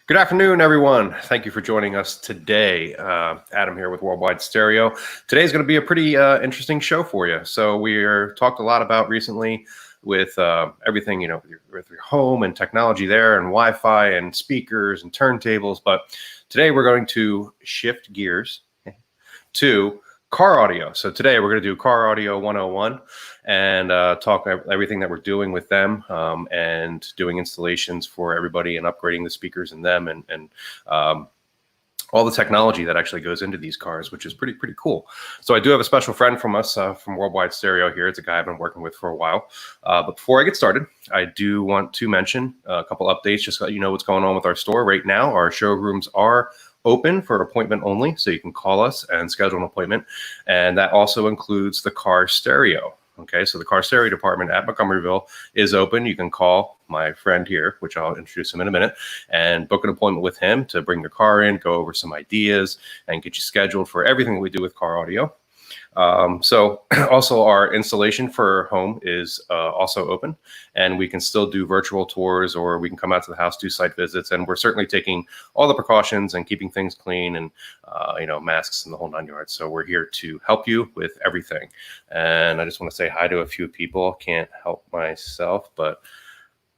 Good afternoon, everyone. Thank you for joining us today. Adam here with Worldwide Stereo. Today's going to be a pretty interesting show for you. So we're talked a lot about recently with everything, with your home and technology there and Wi-Fi and speakers and turntables. But today we're going to shift gears to car audio. So today we're going to do Car Audio 101 and talk everything that we're doing with them and doing installations for everybody and upgrading the speakers in them and all the technology that actually goes into these cars, which is pretty cool. So I do have a special friend from us from Worldwide Stereo here. It's a guy I've been working with for a while. But before I get started, I do want to mention a couple updates just so you know what's going on with our store right now. Our showrooms are open for appointment only, so you can call us and schedule an appointment. And that also includes the car stereo. Okay, so the car stereo department at Montgomeryville is open. You can call my friend here, which I'll introduce him in a minute, and book an appointment with him to bring your car in, go over some ideas, and get you scheduled for everything that we do with car audio. So also our installation for home is also open, and we can still do virtual tours, or we can come out to the house, do site visits, and we're certainly taking all the precautions and keeping things clean and masks and the whole 9 yards. So we're here to help you with everything. And I just want to say hi to a few people. Can't help myself, but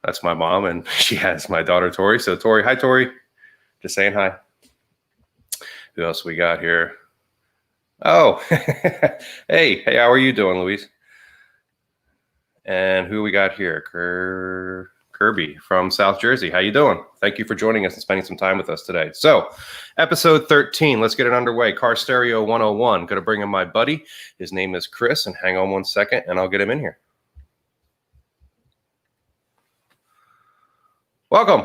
that's my mom, and she has my daughter Tori. So Tori, hi Tori, just saying hi. Who else we got here? Oh, hey, how are you doing, Louise? And who we got here? Kirby from South Jersey. How you doing? Thank you for joining us and spending some time with us today. So, episode 13, let's get it underway. Car Stereo 101. Going to bring in my buddy. His name is Chris, and hang on one second, and I'll get him in here. Welcome.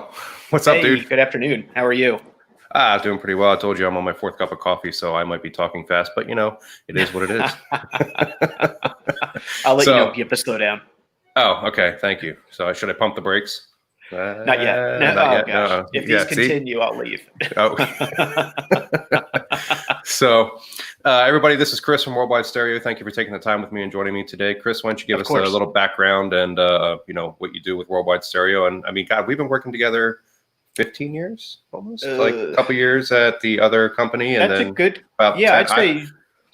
What's up, dude? Good afternoon. How are you? Doing pretty well. I told you I'm on my fourth cup of coffee, so I might be talking fast, but it is what it is. I'll let you know if you have to slow down. Oh, okay. Thank you. So should I pump the brakes? Not yet. No, not yet. Gosh. No. If these continue, I'll leave. Oh. So, everybody, this is Chris from Worldwide Stereo. Thank you for taking the time with me and joining me today. Chris, why don't you give us a little background and what you do with Worldwide Stereo? And I mean, God, we've been working together 15 years almost, like a couple years at the other company. And that's then a good, I'd say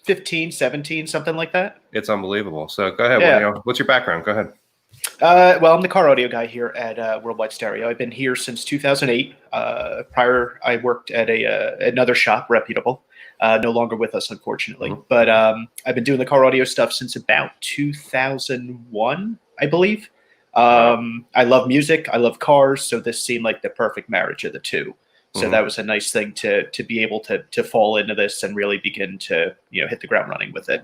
15, 17, something like that. It's unbelievable. So go ahead. Yeah. What's your background? Go ahead. Well, I'm the car audio guy here at Worldwide Stereo. I've been here since 2008. Prior, I worked at another shop, reputable, no longer with us, unfortunately. Mm-hmm. But I've been doing the car audio stuff since about 2001, I believe. I love music. I love cars. So this seemed like the perfect marriage of the two. So that was a nice thing to be able to fall into this and really begin to, hit the ground running with it.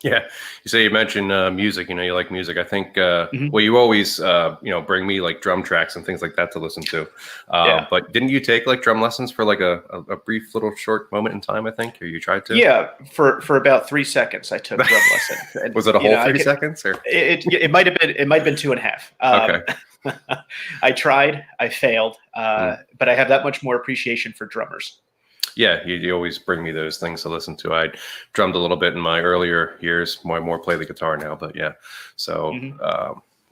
Yeah. You mentioned music, you like music. I think, well, you always, bring me like drum tracks and things like that to listen to. But didn't you take like drum lessons for like a brief little short moment in time, I think, or you tried to? Yeah. For about 3 seconds, I took drum lessons. And, was it a whole 3 seconds? Or? It might've been 2.5. Okay. I tried, I failed, but I have that much more appreciation for drummers. Yeah, you always bring me those things to listen to. I drummed a little bit in my earlier years, more play the guitar now, but yeah. So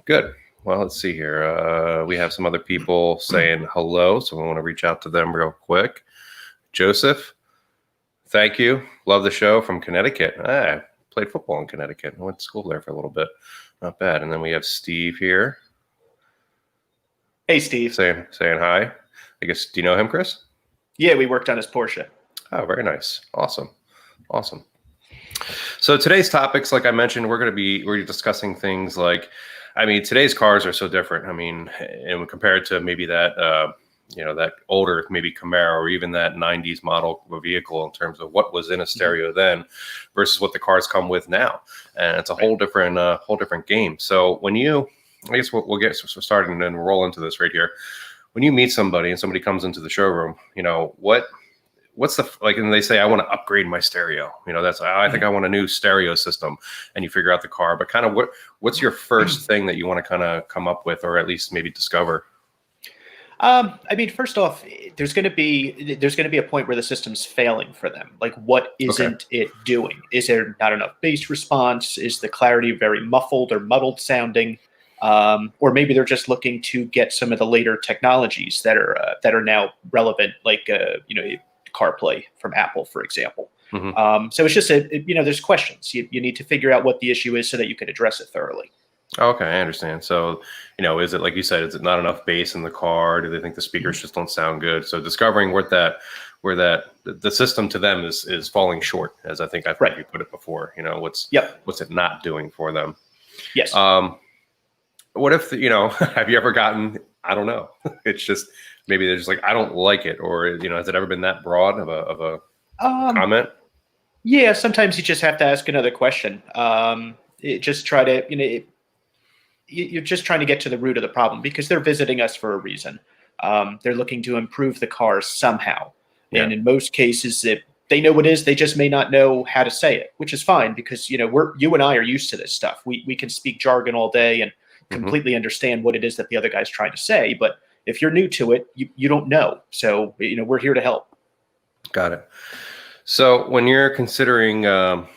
good. Well, let's see here. We have some other people saying hello, so we want to reach out to them real quick. Joseph, thank you. Love the show from Connecticut. I played football in Connecticut. I went to school there for a little bit. Not bad. And then we have Steve here. Hey, Steve. Saying hi. I guess, do you know him, Chris? Yeah, we worked on his Porsche. Oh, very nice. Awesome. So today's topics, like I mentioned, we're discussing things like, today's cars are so different. And compared to maybe that, that older, maybe Camaro or even that 90s model of a vehicle in terms of what was in a stereo then versus what the cars come with now. And it's a whole different game. So I guess we'll get started and then roll into this right here. When you meet somebody and somebody comes into the showroom, what's the, like, and they say, I want to upgrade my stereo. I think I want a new stereo system, and you figure out the car, but kind of what's your first thing that you want to kind of come up with, or at least maybe discover? First off, there's going to be a point where the system's failing for them. Like, what isn't it doing? Is there not enough bass response? Is the clarity very muffled or muddled sounding? or maybe they're just looking to get some of the later technologies that are now relevant, like CarPlay from Apple, for example. So it's just there's questions. You need to figure out what the issue is so that you can address it thoroughly. Okay, I understand. So, is it, like you said, is it not enough bass in the car? Do they think the speakers just don't sound good? So discovering where the system to them is falling short, as I think I've heard you put it before. What's it not doing for them? Yes. What if, have you ever gotten, I don't know, it's just, maybe they're just like, I don't like it, or, has it ever been that broad of a comment? Yeah, sometimes you just have to ask another question. Just try to, you're just trying to get to the root of the problem, because they're visiting us for a reason. They're looking to improve the car somehow. Yeah. And in most cases, they know what it is, they just may not know how to say it, which is fine, because, you and I are used to this stuff. We can speak jargon all day and completely understand what it is that the other guy's trying to say. But if you're new to it, you don't know. So, we're here to help. Got it. So when you're considering, I'd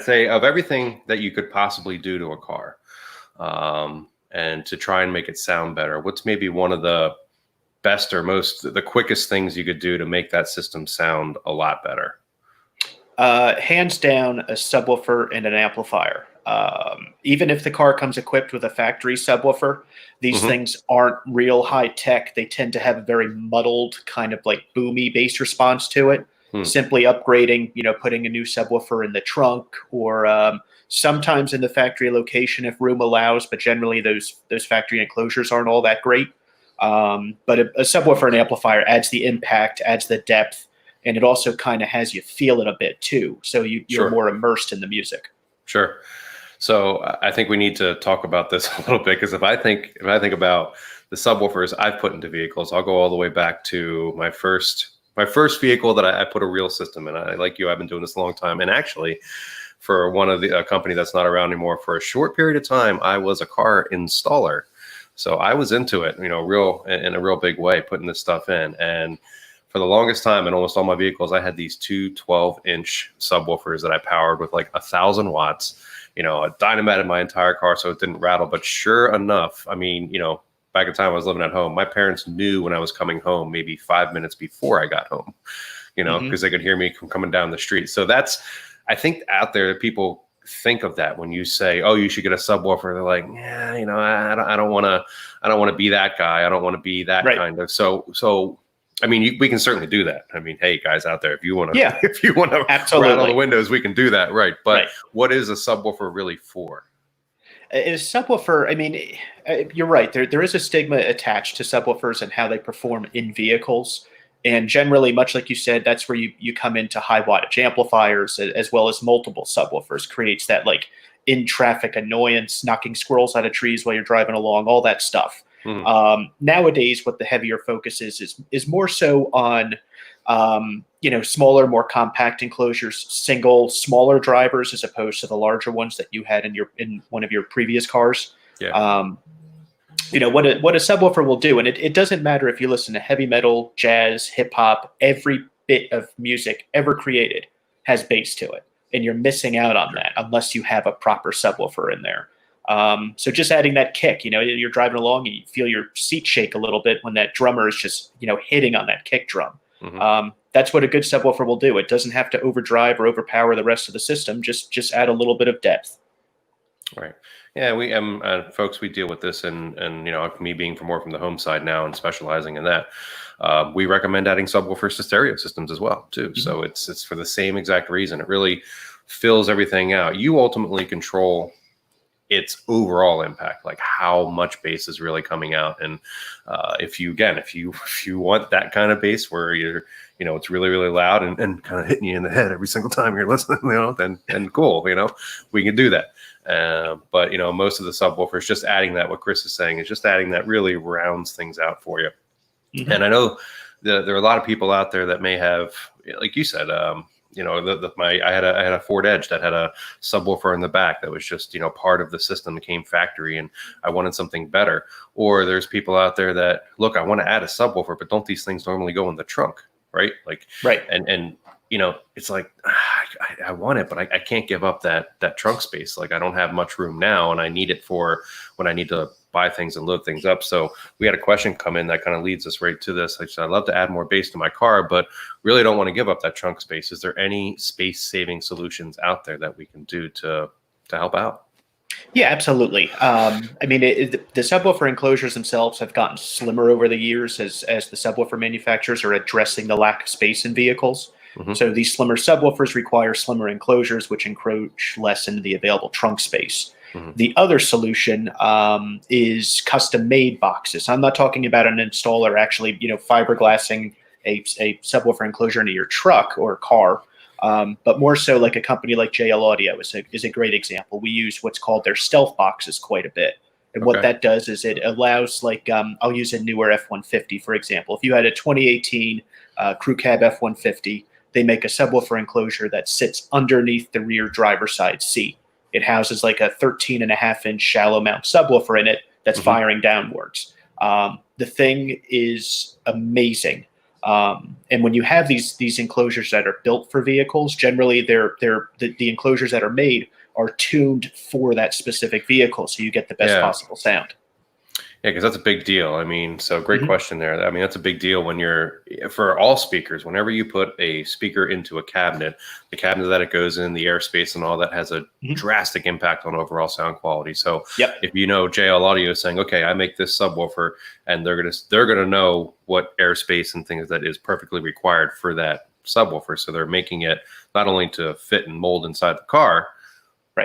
say of everything that you could possibly do to a car, and to try and make it sound better, what's maybe one of the best or the quickest things you could do to make that system sound a lot better? Hands down, a subwoofer and an amplifier. Even if the car comes equipped with a factory subwoofer, these things aren't real high tech. They tend to have a very muddled, kind of like boomy bass response to it. Simply upgrading, putting a new subwoofer in the trunk, or sometimes in the factory location if room allows, but generally those factory enclosures aren't all that great. But a subwoofer and amplifier adds the impact, adds the depth, and it also kind of has you feel it a bit too. So you're more immersed in the music. Sure. So I think we need to talk about this a little bit, because if I think about the subwoofers I've put into vehicles, I'll go all the way back to my first vehicle that I put a real system in. Like you, I've been doing this a long time. And actually, for one of the company that's not around anymore, for a short period of time, I was a car installer. So I was into it, in a real big way, putting this stuff in. And for the longest time, in almost all my vehicles, I had these two 12-inch subwoofers that I powered with like 1,000 watts. I dynamited my entire car so it didn't rattle. But sure enough, back in time I was living at home, my parents knew when I was coming home, maybe 5 minutes before I got home, because they could hear me coming down the street. So I think out there, people think of that when you say, oh, you should get a subwoofer. They're like, yeah, I don't want to be that guy. I don't want to be that kind of. So we can certainly do that. Hey, guys out there, if you want to rattle the windows, we can do that. Right. But what is a subwoofer really for? A subwoofer, you're right. There is a stigma attached to subwoofers and how they perform in vehicles. And generally, much like you said, that's where you come into high wattage amplifiers, as well as multiple subwoofers, creates that like in traffic annoyance, knocking squirrels out of trees while you're driving along, all that stuff. Nowadays, what the heavier focus is more so on, smaller, more compact enclosures, single, smaller drivers, as opposed to the larger ones that you had in one of your previous cars. Yeah. What a subwoofer will do, and it doesn't matter if you listen to heavy metal, jazz, hip hop, every bit of music ever created has bass to it, and you're missing out on that unless you have a proper subwoofer in there. So just adding that kick, you're driving along and you feel your seat shake a little bit when that drummer is just, hitting on that kick drum. That's what a good subwoofer will do. It doesn't have to overdrive or overpower the rest of the system. Just add a little bit of depth. Right. Yeah, we folks, we deal with this, and me being from the home side now and specializing in that, we recommend adding subwoofers to stereo systems as well too. So it's for the same exact reason. It really fills everything out. You ultimately control its overall impact, like how much bass is really coming out. And if you want that kind of bass where you're, it's really, really loud and kind of hitting you in the head every single time you're listening, then cool, we can do that. But most of the subwoofers, just adding that, what Chris is saying is just adding that really rounds things out for you. And I know there are a lot of people out there that may have, like you said, I had a Ford Edge that had a subwoofer in the back that was just, part of the system that came factory, and I wanted something better. Or there's people out there that, look, I want to add a subwoofer, but don't these things normally go in the trunk? Right. And it's like, I want it, but I can't give up that trunk space. Like I don't have much room now, and I need it for when I need to buy things and load things up. So we had a question come in that kind of leads us right to this. Like, I'd love to add more bass to my car, but really don't want to give up that trunk space. Is there any space saving solutions out there that we can do to help out? Yeah, absolutely. I mean, the subwoofer enclosures themselves have gotten slimmer over the years as the subwoofer manufacturers are addressing the lack of space in vehicles. Mm-hmm. So these slimmer subwoofers require slimmer enclosures, which encroach less into the available trunk space. Mm-hmm. The other solution is custom-made boxes. I'm not talking about an installer actually, fiberglassing a subwoofer enclosure into your truck or car. But more so like a company like JL Audio is a great example. We use what's called their stealth boxes quite a bit. And what that does is it allows, like, I'll use a newer F-150, for example. If you had a 2018 Crew Cab F-150, they make a subwoofer enclosure that sits underneath the rear driver's side seat. It houses like a 13.5-inch shallow mount subwoofer in it that's firing downwards. The thing is amazing. And when you have these enclosures that are built for vehicles, generally the enclosures that are made are tuned for that specific vehicle, so you get the best possible sound. Yeah, because that's a big deal. I mean, so great question there. I mean, that's a big deal when for all speakers, whenever you put a speaker into a cabinet, the cabinet that it goes in, the airspace and all that has a drastic impact on overall sound quality. So if JL Audio is saying, okay, I make this subwoofer, and they're gonna know what airspace and things that is perfectly required for that subwoofer. So they're making it not only to fit and mold inside the car,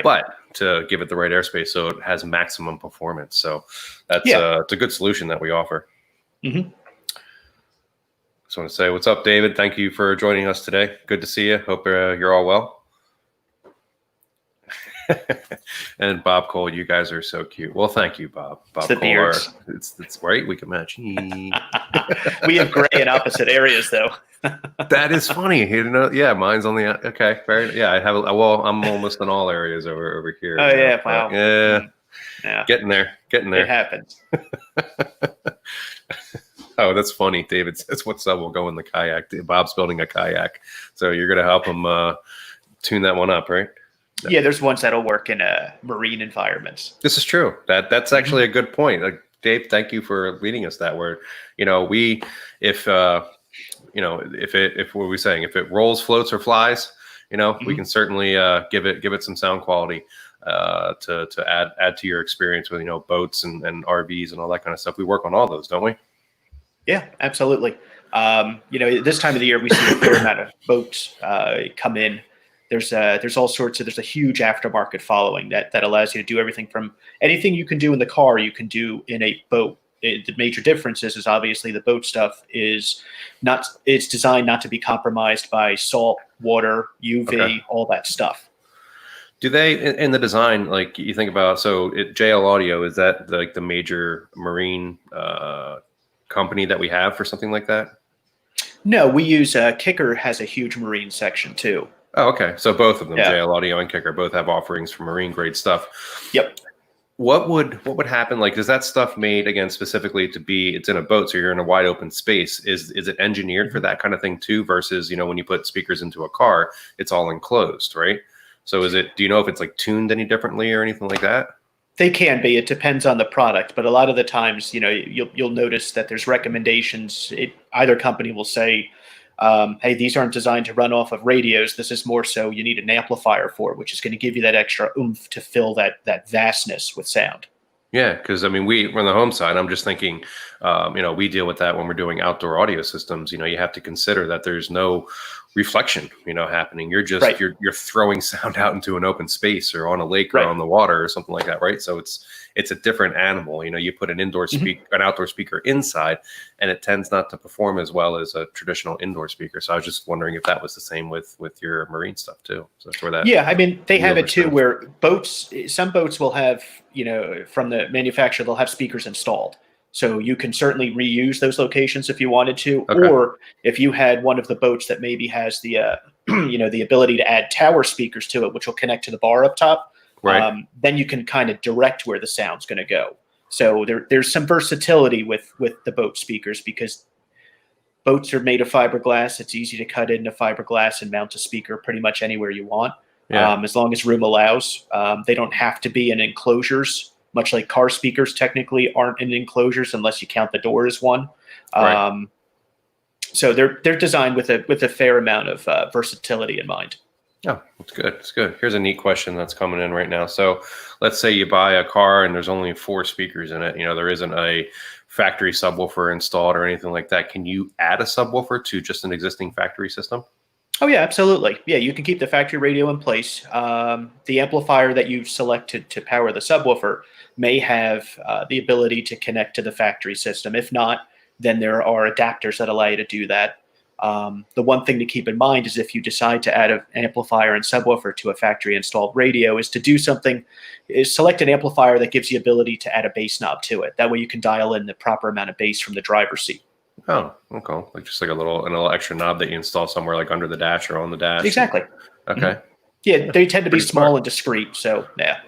but to give it the right airspace so it has maximum performance. So that's it's a good solution that we offer. Just want to say what's up, David. Thank you for joining us today. Good to see you. Hope you're all well. And Bob Cole, you guys are so cute. Well, thank you, Bob. Bob the Cole, beards. It's right. We can match. We have gray in opposite areas, though. That is funny. Yeah, mine's on the okay. Very I have. Well, I'm almost in all areas over here. Oh yeah, wow. Yeah, getting there. It happens. Oh, that's funny. David says, "What's up? We'll go in the kayak." Bob's building a kayak, so you're gonna help him tune that one up, right? Yeah, there's ones that'll work in marine environments. This is true. That's actually a good point. Like, Dave, thank you for leading us that word. If what are we saying? If it rolls, floats, or flies, we can certainly give it some sound quality to add to your experience with boats and RVs and all that kind of stuff. We work on all those, don't we? Yeah, absolutely. This time of the year we see a fair amount of boats come in. There's all sorts of, there's a huge aftermarket following that allows you to do everything from anything you can do in the car, you can do in a boat. The major difference is obviously the boat stuff it's designed not to be compromised by salt, water, UV, all that stuff. Do they, in the design, like you think about, JL Audio, is that like the major marine company that we have for something like that? No, we use Kicker has a huge marine section too. Oh, okay. So both of them, JL Audio and Kicker, both have offerings for marine grade stuff. Yep. What would happen? Like, is that stuff made again specifically it's in a boat, so you're in a wide open space? Is it engineered for that kind of thing too? Versus, when you put speakers into a car, it's all enclosed, right? So do you know if it's like tuned any differently or anything like that? They can be. It depends on the product, but a lot of the times, you'll notice that there's recommendations. Either company will say, hey, these aren't designed to run off of radios. This is more so you need an amplifier for it, which is going to give you that extra oomph to fill that vastness with sound. Yeah, because I mean, we're on the home side. I'm just thinking, we deal with that when we're doing outdoor audio systems. You have to consider that there's no reflection, happening. You're just you're throwing sound out into an open space or on a lake or on the water or something like that, right? So it's a different animal. You put an outdoor speaker inside, and it tends not to perform as well as a traditional indoor speaker. So I was just wondering if that was the same with your marine stuff too. So that's where that. Yeah, I mean, they have it too, where some boats will have, from the manufacturer, they'll have speakers installed. So you can certainly reuse those locations if you wanted to, or if you had one of the boats that maybe has the, the ability to add tower speakers to it, which will connect to the bar up top. Right. Then you can kind of direct where the sound's going to go. So there's some versatility with the boat speakers, because Boats are made of fiberglass. It's easy to cut into fiberglass and mount a speaker pretty much anywhere you want, as long as room allows. They don't have to be in enclosures, much like car speakers technically aren't in enclosures unless you count the door as one. Right. So they're designed with a fair amount of versatility in mind. Oh, that's good. It's good. Here's a neat question that's coming in right now. So let's say you buy a car and there's only 4 speakers in it. There isn't a factory subwoofer installed or anything like that. Can you add a subwoofer to just an existing factory system? Oh, yeah, absolutely. Yeah, you can keep the factory radio in place. The amplifier that you've selected to power the subwoofer may have the ability to connect to the factory system. If not, then there are adapters that allow you to do that. The one thing to keep in mind is if you decide to add an amplifier and subwoofer to a factory installed radio is select an amplifier that gives you ability to add a bass knob to it. That way you can dial in the proper amount of bass from the driver's seat. Oh, okay. Just like a little extra knob that you install somewhere like under the dash or on the dash. Exactly. Okay. Mm-hmm. Yeah, they tend to be small and discreet. So yeah.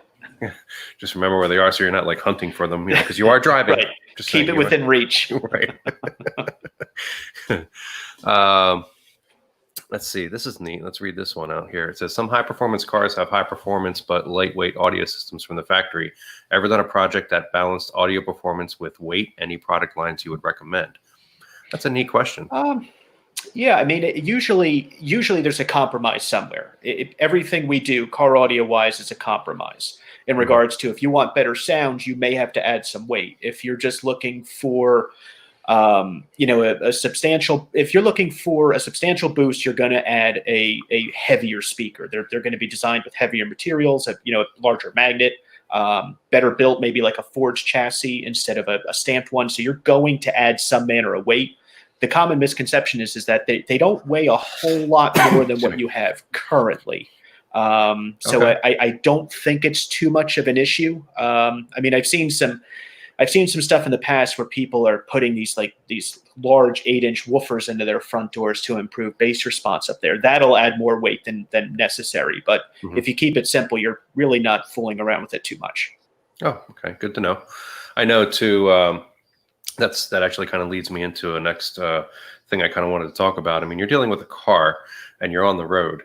Just remember where they are so you're not like hunting for them, because you are driving. Right. Just keep it within reach. Right. Let's see. This is neat. Let's read this one out here. It says some high-performance cars have high performance but lightweight audio systems from the factory. Ever done a project that balanced audio performance with weight? Any product lines you would recommend? That's a neat question. Yeah, I mean, usually there's a compromise somewhere. Everything we do, car audio-wise, is a compromise. In regards to if you want better sound, you may have to add some weight. If you're just looking for if you're looking for a substantial boost, you're going to add a heavier speaker. They're going to be designed with heavier materials, a larger magnet, better built, maybe like a forged chassis instead of a stamped one. So you're going to add some manner of weight. The common misconception is that they don't weigh a whole lot more than what you have currently. So I don't think it's too much of an issue. I mean, I've seen some stuff in the past where people are putting these large 8-inch woofers into their front doors to improve bass response up there. That'll add more weight than necessary. But if you keep it simple, you're really not fooling around with it too much. Oh, okay. Good to know. I know too, that actually kind of leads me into a next thing I kind of wanted to talk about. I mean, you're dealing with a car and you're on the road.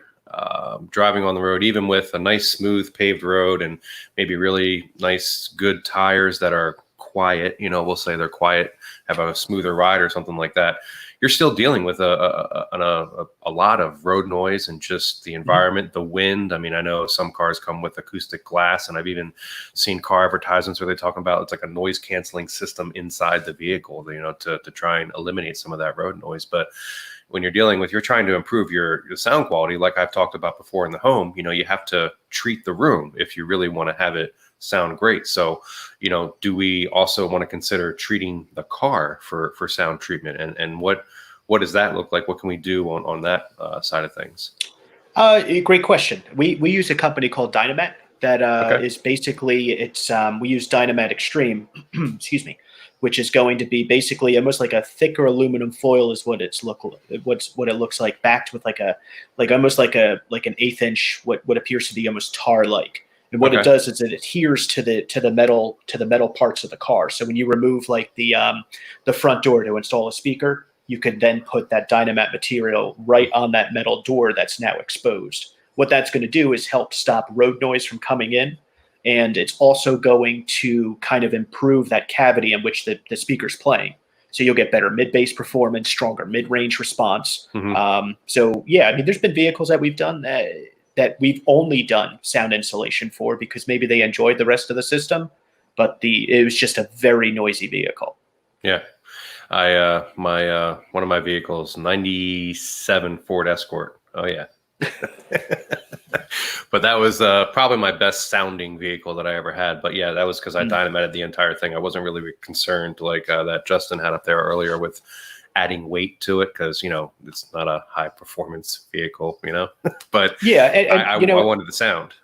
Driving on the road, even with a nice smooth paved road and maybe really nice good tires that are quiet, we'll say they're quiet, have a smoother ride or something like that, you're still dealing with a lot of road noise and just the environment, the wind. I mean, I know some cars come with acoustic glass, and I've even seen car advertisements where they talk about it's like a noise canceling system inside the vehicle, to try and eliminate some of that road noise. But when you're trying to improve your sound quality, like I've talked about before in the home, you have to treat the room if you really want to have it sound great. So, do we also want to consider treating the car for sound treatment? And what does that look like? What can we do on that side of things? Great question. We use a company called Dynamat that is basically we use Dynamat Extreme, excuse me, which is going to be basically almost like a thicker aluminum foil is what it looks like, backed with almost like an 1/8 inch what appears to be almost tar like. And what it does is it adheres to the metal parts of the car. So when you remove the front door to install a speaker, you can then put that Dynamat material right on that metal door that's now exposed. What that's going to do is help stop road noise from coming in. And it's also going to kind of improve that cavity in which the speaker's playing. So you'll get better mid-bass performance, stronger mid-range response. So yeah, I mean, there's been vehicles that we've done that we've only done sound insulation for because maybe they enjoyed the rest of the system, but it was just a very noisy vehicle. Yeah. One of my vehicles, 97 Ford Escort. Oh yeah. But that was probably my best sounding vehicle that I ever had. But yeah, that was because I dynamited the entire thing. I wasn't really concerned like that Justin had up there earlier with adding weight to it because, it's not a high performance vehicle, but yeah, I wanted the sound.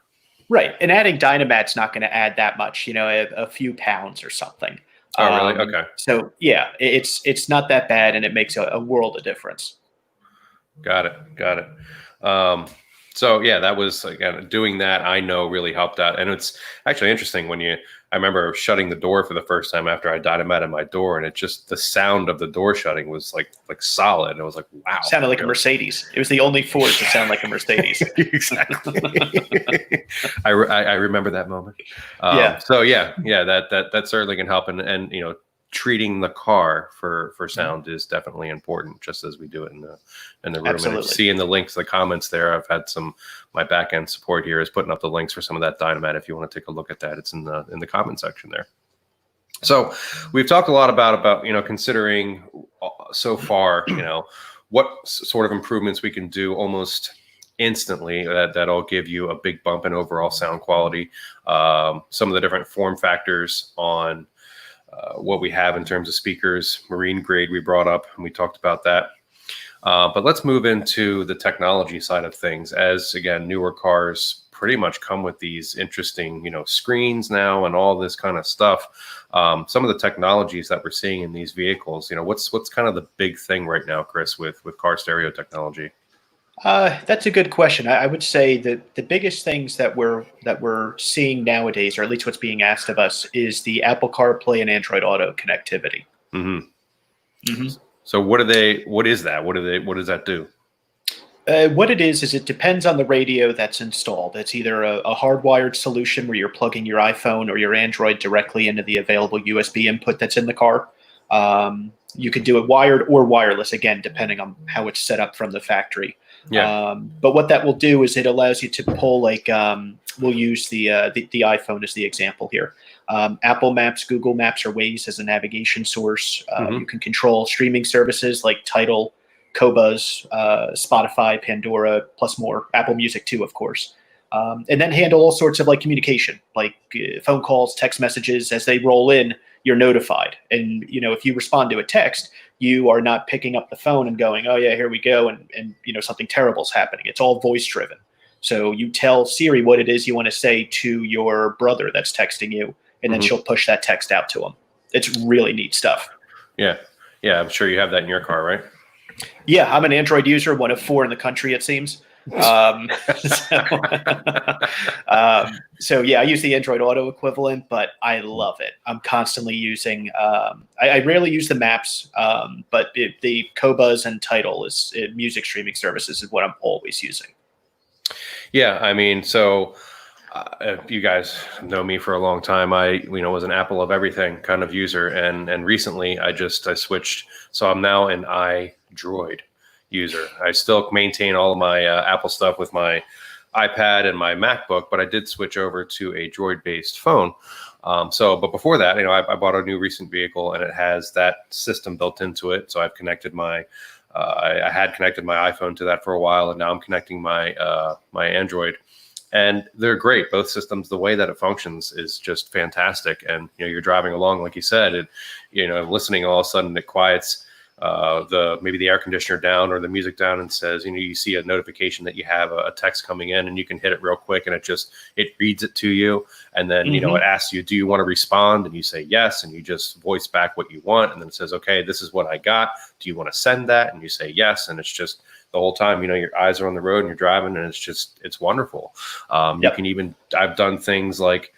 Right. And adding Dynamat's not going to add that much, a few pounds or something. Oh, really? Okay. So yeah, it's not that bad and it makes a world of difference. Got it. So yeah, that was again doing that. I know really helped out, and it's actually interesting when I remember shutting the door for the first time after I dynamited my door, and it just the sound of the door shutting was like solid. And I was like, wow, Sounded like a Mercedes. It was the only Ford to sound like a Mercedes. Exactly. I remember that moment. Yeah. So yeah, that certainly can help, and treating the car for sound is definitely important, just as we do it in the room. Absolutely. And seeing the links, the comments there, I've had my back end support here is putting up the links for some of that Dynamat. If you want to take a look at that, it's in the comment section there. So we've talked a lot about considering so far, what sort of improvements we can do almost instantly that'll give you a big bump in overall sound quality. Some of the different form factors on what we have in terms of speakers, marine grade we brought up, and we talked about that. But let's move into the technology side of things, as again, newer cars pretty much come with these interesting, screens now and all this kind of stuff. Some of the technologies that we're seeing in these vehicles, what's kind of the big thing right now, Chris, with car stereo technology? That's a good question. I would say that the biggest things that we're seeing nowadays, or at least what's being asked of us, is the Apple CarPlay and Android Auto connectivity. Mm-hmm. Mm-hmm. So what is that? What does that do? What it is it depends on the radio that's installed. It's either a hardwired solution where you're plugging your iPhone or your Android directly into the available USB input that's in the car. You could do it wired or wireless, again, depending on how it's set up from the factory. Yeah. But what that will do is it allows you to pull, like, we'll use the iPhone as the example here. Apple Maps, Google Maps, or Waze as a navigation source. You can control streaming services like Tidal, Qobuz, Spotify, Pandora, plus more, Apple Music too, of course. And then handle all sorts of like communication, like phone calls, text messages. As they roll in, you're notified. And if you respond to a text, you are not picking up the phone and going, oh yeah, here we go, and something terrible is happening. It's all voice driven. So you tell Siri what it is you want to say to your brother that's texting you, and then she'll push that text out to him. It's really neat stuff. Yeah. I'm sure you have that in your car, right? Yeah, I'm an Android user, one of 4 in the country, it seems. So yeah, I use the Android Auto equivalent, but I love it. I'm constantly using. I rarely use the maps, but the Qobuz and Tidal is music streaming services is what I'm always using. Yeah, I mean, so you guys know me for a long time. I was an Apple of everything kind of user, and recently I switched. So I'm now an iDroid user. I still maintain all of my Apple stuff with my iPad and my MacBook, but I did switch over to a Droid-based phone. But before that, I bought a new recent vehicle, and it has that system built into it. So I've connected I had connected my iPhone to that for a while, and now I'm connecting my Android. And they're great. Both systems, the way that it functions is just fantastic. And, you're driving along, like you said, listening, all of a sudden it quiets maybe the air conditioner down or the music down and says, you see a notification that you have a text coming in, and you can hit it real quick, and it reads it to you. And then, it asks you, do you want to respond? And you say yes. And you just voice back what you want. And then it says, okay, this is what I got. Do you want to send that? And you say yes. And it's just the whole time, your eyes are on the road and you're driving, and it's wonderful. You can even, I've done things like,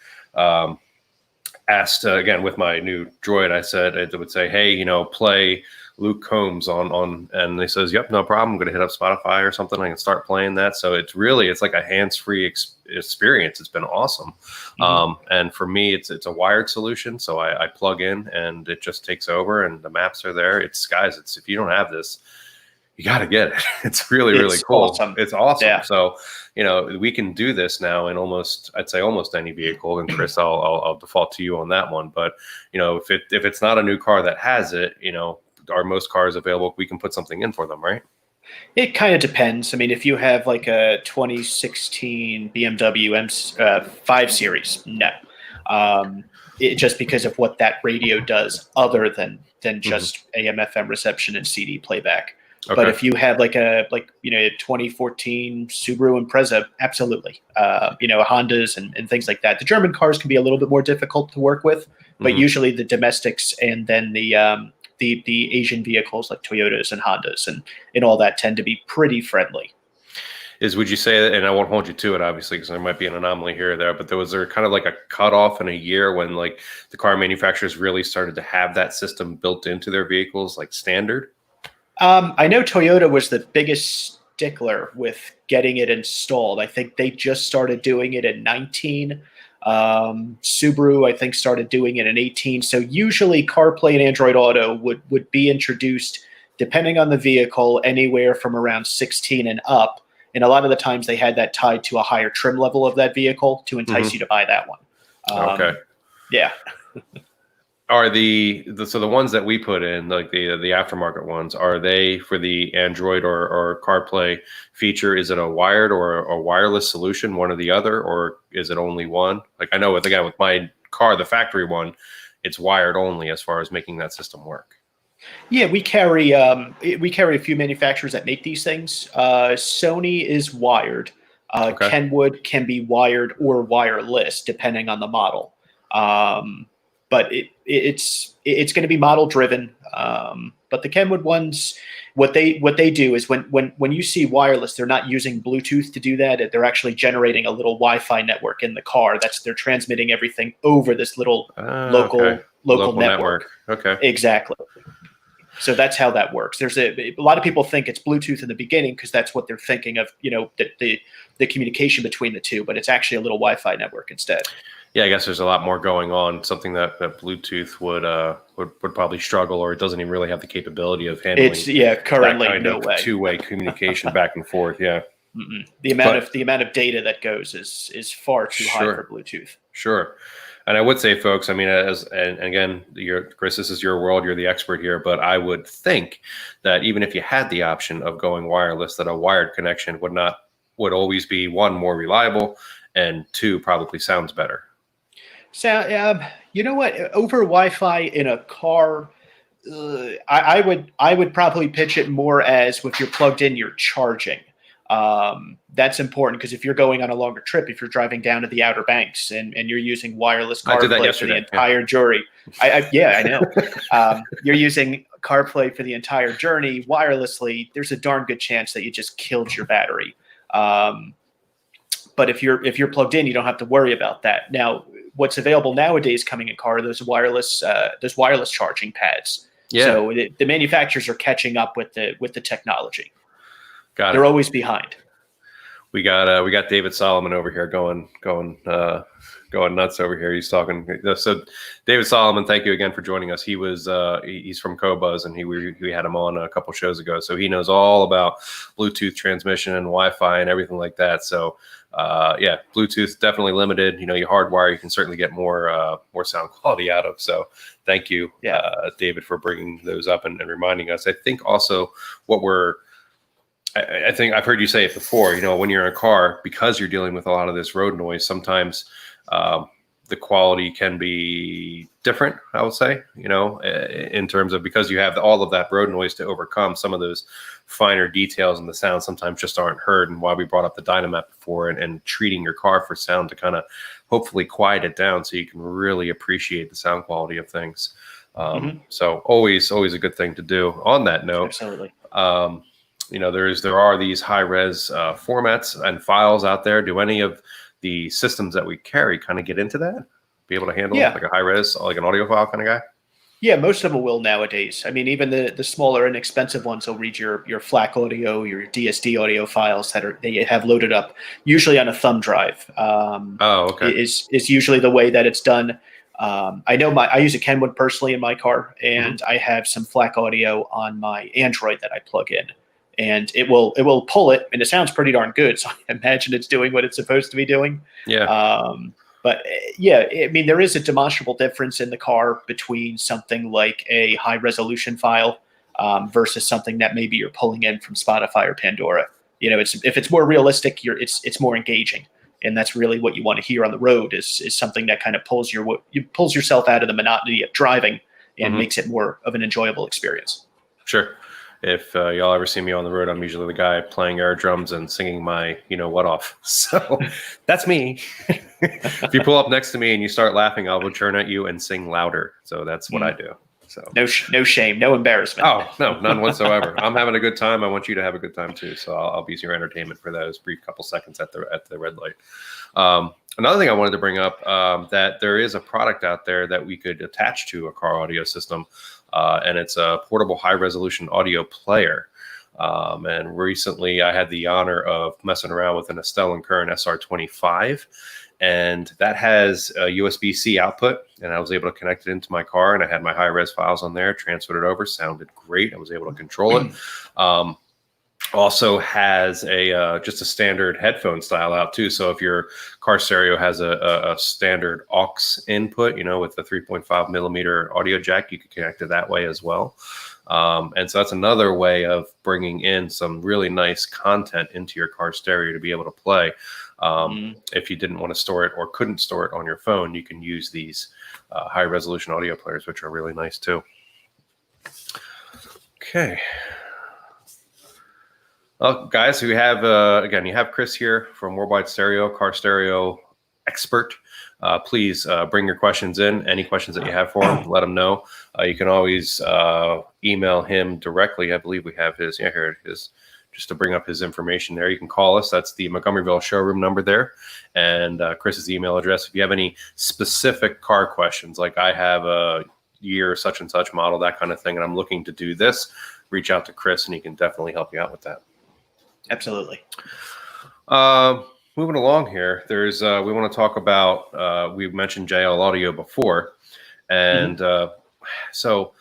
asked again with my new Droid, it would say, hey, play Luke Combs on, and they says, yep, no problem. I'm going to hit up Spotify or something. I can start playing that. So it's like a hands-free experience. It's been awesome. And for me, it's a wired solution. So I plug in and it just takes over, and the maps are there. Guys, if you don't have this, you got to get it. It's really, really cool. Awesome. It's awesome. Yeah. So, we can do this now in I'd say almost any vehicle. And Chris, I'll default to you on that one. But, if it's not a new car that has it, are most cars available? We can put something in for them, right? It kind of depends. I mean, if you have like a 2016 BMW 5 Series, no. Just because of what that radio does other than just AM/FM reception and CD playback. Okay. But if you have like a 2014 Subaru Impreza, absolutely. Hondas and things like that. The German cars can be a little bit more difficult to work with, but usually the domestics and then the Asian vehicles like Toyotas and Hondas and all that tend to be pretty friendly. would you say that, and I won't hold you to it, obviously, because there might be an anomaly here or there, but was there kind of like a cutoff in a year when like the car manufacturers really started to have that system built into their vehicles, like standard? I know Toyota was the biggest stickler with getting it installed. I think they just started doing it in 19. Subaru, I think, started doing it in 18. So usually CarPlay and Android Auto would be introduced, depending on the vehicle, anywhere from around 16 and up. And a lot of the times they had that tied to a higher trim level of that vehicle to entice you to buy that one. Okay. Yeah. Are the ones that we put in, like the aftermarket ones, are they for the Android or CarPlay feature? Is it a wired or a wireless solution, one or the other, or is it only one? Like I know with my car, the factory one, it's wired only as far as making that system work. Yeah, we carry a few manufacturers that make these things. Sony is wired. Okay. Kenwood can be wired or wireless depending on the model. But it's going to be model driven. But the Kenwood ones, what they do is when you see wireless, they're not using Bluetooth to do that. They're actually generating a little Wi-Fi network in the car. They're transmitting everything over this little local network. Okay, exactly. So that's how that works. There's a lot of people think it's Bluetooth in the beginning because that's what they're thinking of, the communication between the two, but it's actually a little Wi-Fi network instead. Yeah, I guess there's a lot more going on. Something that Bluetooth would probably struggle, or it doesn't even really have the capability of handling. Currently that kind no of way. Two-way communication back and forth. Yeah. Mm-mm. The amount of data that goes is far too high for Bluetooth. Sure. And I would say, folks, I mean, and again, Chris, this is your world. You're the expert here. But I would think that even if you had the option of going wireless, that a wired connection would always be, one, more reliable, and two, probably sounds better. So, you know what? Over Wi-Fi in a car, I would probably pitch it more as if you're plugged in, you're charging. That's important because if you're going on a longer trip, if you're driving down to the Outer Banks and you're using wireless CarPlay for the entire journey, I know. You're using CarPlay for the entire journey wirelessly. There's a darn good chance that you just killed your battery. But if you're plugged in, you don't have to worry about that. Now, what's available nowadays coming in car, those wireless charging pads. Yeah. So the manufacturers are catching up with the technology. They're always behind. We got David Solomon over here going nuts over here. He's talking. So David Solomon, thank you again for joining us. He's from Cobuzz, and we had him on a couple shows ago. So he knows all about Bluetooth transmission and Wi-Fi and everything like that. So Bluetooth definitely limited. You hardwire, you can certainly get more sound quality out of. So thank you, David, for bringing those up and reminding us. I think also I think I've heard you say it before, when you're in a car, because you're dealing with a lot of this road noise, sometimes the quality can be different, I would say, in terms of, because you have all of that road noise to overcome, some of those finer details in the sound sometimes just aren't heard. And why we brought up the Dynamap before and treating your car for sound to kind of hopefully quiet it down so you can really appreciate the sound quality of things. So always a good thing to do. On that note, absolutely. There are these high res formats and files out there. Do any of the systems that we carry kind of get into that? Be able to handle like a high res, like an audio file kind of guy? Yeah, most of them will nowadays. I mean, even the smaller, inexpensive ones will read your FLAC audio, your DSD audio files they have loaded up, usually on a thumb drive. Is usually the way that it's done. I know I use a Kenwood personally in my car, and I have some FLAC audio on my Android that I plug in. And it will pull it, and it sounds pretty darn good. So I imagine it's doing what it's supposed to be doing. Yeah. But I mean, there is a demonstrable difference in the car between something like a high resolution file versus something that maybe you're pulling in from Spotify or Pandora. If it's more realistic, it's more engaging, and that's really what you want to hear on the road is something that kind of pulls yourself out of the monotony of driving and makes it more of an enjoyable experience. Sure. If y'all ever see me on the road, I'm usually the guy playing air drums and singing my what off. So that's me. If you pull up next to me and you start laughing, I'll turn at you and sing louder. So that's what I do. So no shame, no embarrassment. Oh, no, none whatsoever. I'm having a good time. I want you to have a good time too. So I'll be your entertainment for those brief couple seconds at the red light. Another thing I wanted to bring up, that there is a product out there that we could attach to a car audio system, and it's a portable high resolution audio player. And recently I had the honor of messing around with an Estelle & Kern SR25, and that has a USB-C output, and I was able to connect it into my car, and I had my high-res files on there, transferred it over, sounded great. I was able to control it. Also has a just a standard headphone style out too. So if your car stereo has a standard aux input, with the 3.5 millimeter audio jack, you can connect it that way as well. And so that's another way of bringing in some really nice content into your car stereo to be able to play. If you didn't want to store it or couldn't store it on your phone, you can use these high resolution audio players, which are really nice too. Okay. Well, guys, we have, again, you have Chris here from Worldwide Stereo, car stereo expert. Please bring your questions in. Any questions that you have for him, let him know. You can always email him directly. I believe we have his, here it is, just to bring up his information there. You can call us. That's the Montgomeryville showroom number there. And Chris's email address. If you have any specific car questions, like I have a year such and such model, that kind of thing, and I'm looking to do this, reach out to Chris and he can definitely help you out with that. Absolutely. Moving along here, there's we want to talk about, we mentioned JL Audio before, and so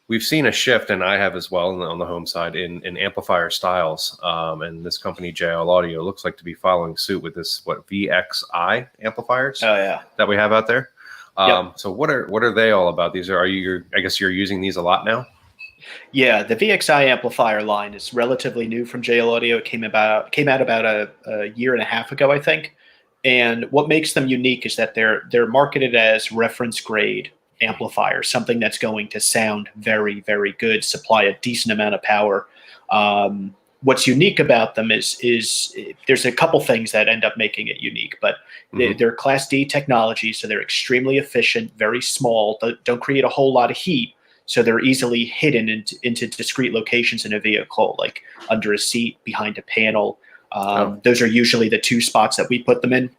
we've seen a shift, and I have as well on the home side, in amplifier styles, and this company JL Audio looks like to be following suit with this VXI amplifiers that we have out there. So what are they all about? These are you I guess you're using these a lot now? Yeah, the VXI amplifier line is relatively new from JL Audio. It came out about a year and a half ago, I think. And what makes them unique is that they're marketed as reference grade amplifiers, something that's going to sound very, very good, supply a decent amount of power. What's unique about them is there's a couple things that end up making it unique, but they're Class D technology, so they're extremely efficient, very small, don't create a whole lot of heat. So they're easily hidden into discrete locations in a vehicle, like under a seat, behind a panel. Those are usually the two spots that we put them in.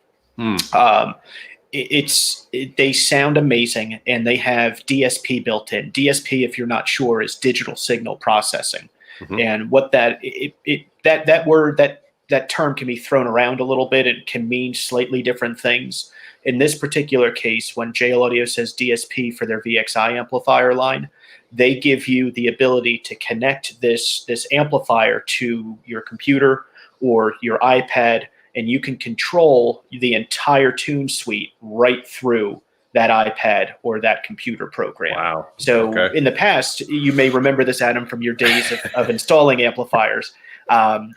They sound amazing, and they have DSP built in. DSP, if you're not sure, is digital signal processing. And what that term can be thrown around a little bit. It can mean slightly different things. In this particular case, when JL Audio says DSP for their VXI amplifier line, they give you the ability to connect this amplifier to your computer or your iPad, and you can control the entire tune suite right through that iPad or that computer program. Wow. So in the past, you may remember this, Adam, from your days of installing amplifiers.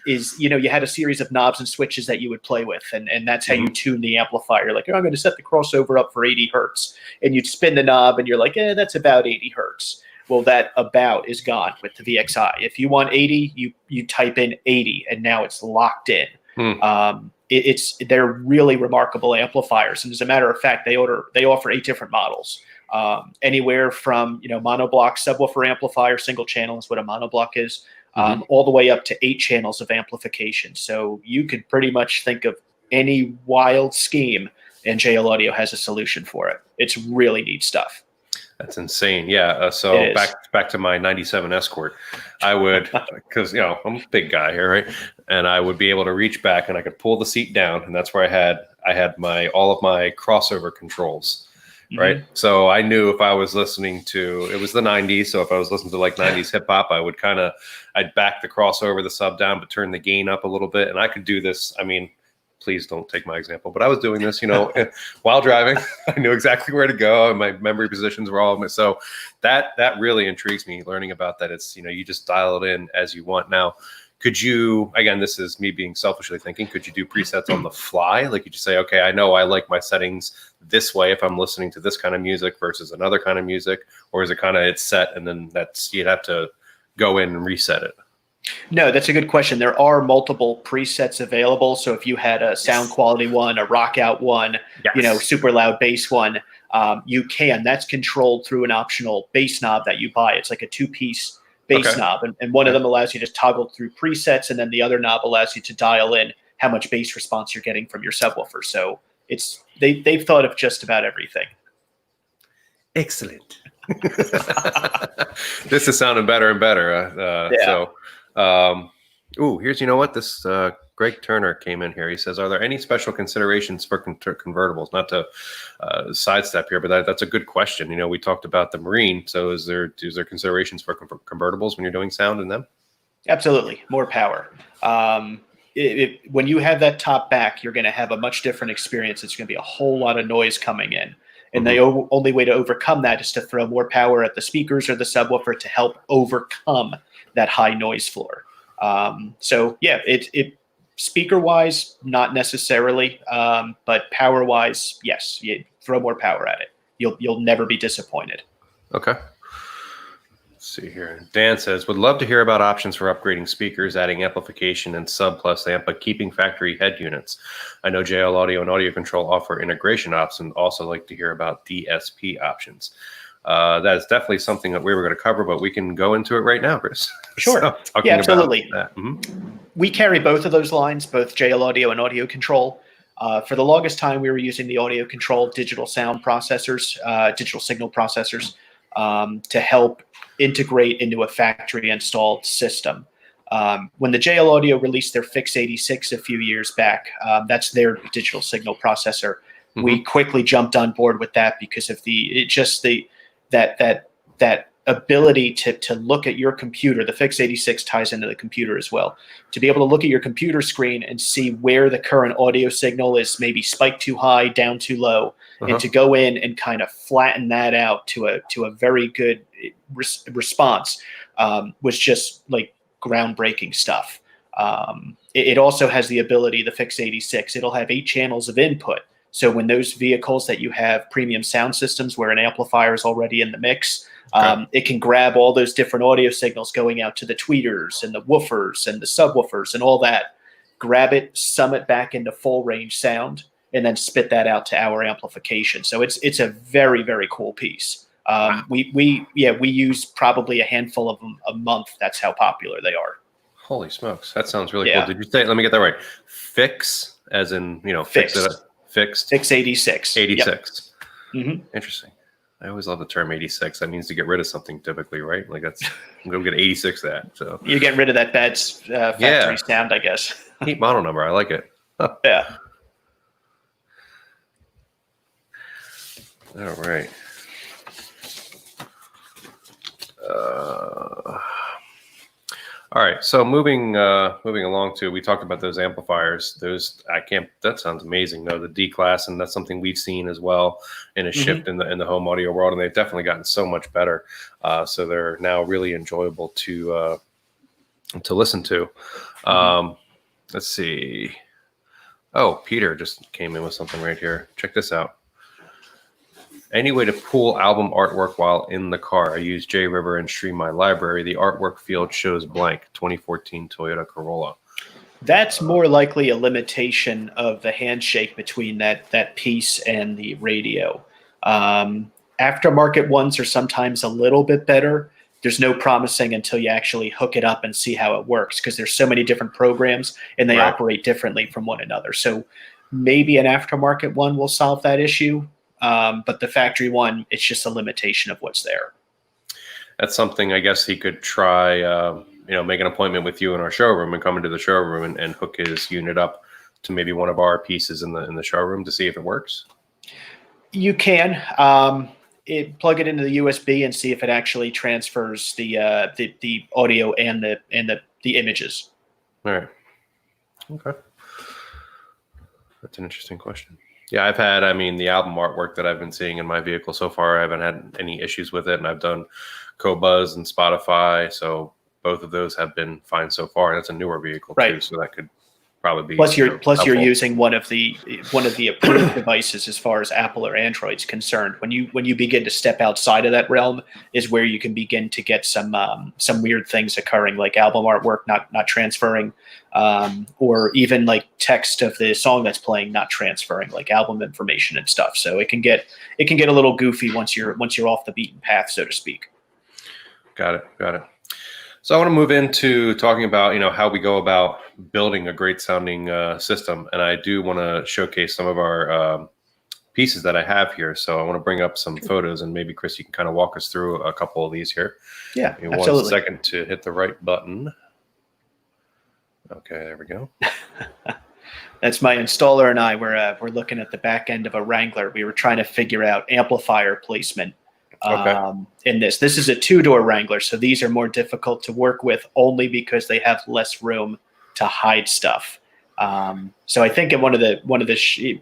You had a series of knobs and switches that you would play with, and that's how you tune the amplifier. You're like, I'm going to set the crossover up for 80 hertz, and you'd spin the knob, and you're like, that's about 80 hertz. Well, that about is gone with the VXI. If you want 80, you type in 80, and now it's locked in. They're really remarkable amplifiers, and as a matter of fact, they offer 8 different models, anywhere from monoblock subwoofer amplifier, single channel is what a monoblock is. All the way up to 8 channels of amplification. So you could pretty much think of any wild scheme, and JL Audio has a solution for it. It's really neat stuff. That's insane. Yeah. So back to my 97 Escort, I would, because I'm a big guy here, right? And I would be able to reach back and I could pull the seat down, and that's where I had all of my crossover controls. Right. So I knew if I was listening to, it was the 90s. So if I was listening to like 90s hip hop, I'd back the crossover, the sub down, but turn the gain up a little bit. And I could do this. I mean, please don't take my example, but I was doing this, while driving. I knew exactly where to go, and my memory positions were all. So that really intrigues me, learning about that. It's, you just dial it in as you want. Now, could you, again, this is me being selfishly thinking, could you do presets on the fly? Like, could you say, okay, I know I like my settings this way if I'm listening to this kind of music versus another kind of music? Or is it kind of, it's set and then you'd have to go in and reset it? No, that's a good question. There are multiple presets available. So if you had a sound quality one, a rock out one, super loud bass one, you can. That's controlled through an optional bass knob that you buy. It's like a 2-piece bass knob, and one of them allows you to toggle through presets, and then the other knob allows you to dial in how much bass response you're getting from your subwoofer. So they've thought of just about everything. Excellent. This is sounding better and better. Here's, you know what, this Greg Turner came in here. He says, are there any special considerations for convertibles? Not to sidestep here, but that's a good question. You know, we talked about the Marine. So is there considerations for convertibles when you're doing sound in them? Absolutely. More power. When you have that top back, you're going to have a much different experience. It's going to be a whole lot of noise coming in. And the only way to overcome that is to throw more power at the speakers or the subwoofer to help overcome that high noise floor. Speaker-wise, not necessarily, but power-wise, yes. You throw more power at it. You'll never be disappointed. Okay. Let's see here. Dan says, would love to hear about options for upgrading speakers, adding amplification and sub plus amp, but keeping factory head units. I know JL Audio and Audio Control offer integration options. Also like to hear about DSP options. That is definitely something that we were going to cover, but we can go into it right now, Chris. Sure. Yeah, absolutely. We carry both of those lines, both JL Audio and Audio Control. For the longest time, we were using the Audio Control digital sound processors, digital signal processors, to help integrate into a factory installed system. When the JL Audio released their Fix 86 a few years back, that's their digital signal processor. We quickly jumped on board with that because of that ability to look at your computer. The Fix 86 ties into the computer as well. To be able to look at your computer screen and see where the current audio signal is maybe spiked too high, down too low, and to go in and kind of flatten that out to a very good response was just like groundbreaking stuff. It also has the ability, the Fix 86, it'll have 8 channels of input. So when those vehicles that you have premium sound systems where an amplifier is already in the mix, it can grab all those different audio signals going out to the tweeters and the woofers and the subwoofers and all that, grab it, sum it back into full range sound, and then spit that out to our amplification. So it's a very, very cool piece. We use probably a handful of them a month. That's how popular they are. Holy smokes. That sounds really cool. Did you say, let me get that right, Fix as in, fix it up? Fixed? Fix 86. 86. Yep. Interesting. I always love the term 86. That means to get rid of something typically, right? Like I'm going to get 86 that. So you're getting rid of that bad factory sound, I guess. Neat model number. I like it. Yeah. All right. All right, so moving along to, we talked about those amplifiers. That sounds amazing though, the D class, and that's something we've seen as well in a shift in the home audio world, and they've definitely gotten so much better. So they're now really enjoyable to listen to. Let's see. Oh, Peter just came in with something right here. Check this out. Any way to pull album artwork while in the car? I use J-River and stream my library. The artwork field shows blank. 2014 Toyota Corolla. That's more likely a limitation of the handshake between that piece and the radio. Aftermarket ones are sometimes a little bit better. There's no promising until you actually hook it up and see how it works, because there's so many different programs and they operate differently from one another. So maybe an aftermarket one will solve that issue. But the factory one, it's just a limitation of what's there. That's something I guess he could try, make an appointment with you in our showroom and come into the showroom and hook his unit up to maybe one of our pieces in the showroom to see if it works. You can plug it into the USB and see if it actually transfers the audio and the images. All right. Okay. That's an interesting question. Yeah, I've had, the album artwork that I've been seeing in my vehicle so far, I haven't had any issues with it. And I've done Qobuz and Spotify. So both of those have been fine so far. And it's a newer vehicle too. So that could probably be Plus you're helpful. using one of the approved devices as far as Apple or Android's concerned. When you begin to step outside of that realm is where you can begin to get some weird things occurring, like album artwork not transferring, or even like text of the song that's playing not transferring, like album information and stuff. So it can get a little goofy once you're off the beaten path, so to speak. Got it. So I want to move into talking about, how we go about building a great sounding system. And I do want to showcase some of our pieces that I have here. So I want to bring up some photos, and maybe Chris, you can kind of walk us through a couple of these here. Yeah, Give me absolutely. 1 second to hit the right button. Okay, there we go. That's my installer and I. We're looking at the back end of a Wrangler. We were trying to figure out amplifier placement. In this is a 2-door Wrangler, so these are more difficult to work with only because they have less room to hide stuff. So I think in one of the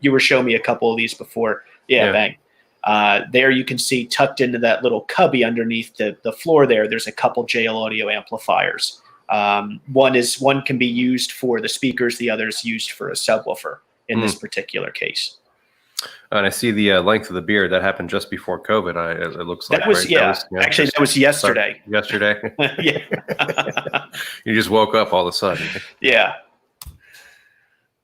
you were showing me a couple of these before. Yeah. Bang. There you can see tucked into that little cubby underneath the floor there's a couple JL Audio amplifiers. One can be used for the speakers, the other is used for a subwoofer in this particular case. And I see the length of the beard. That happened just before COVID. It looks like that was actually that was yesterday. Yesterday. Yeah. You just woke up all of a sudden. Yeah.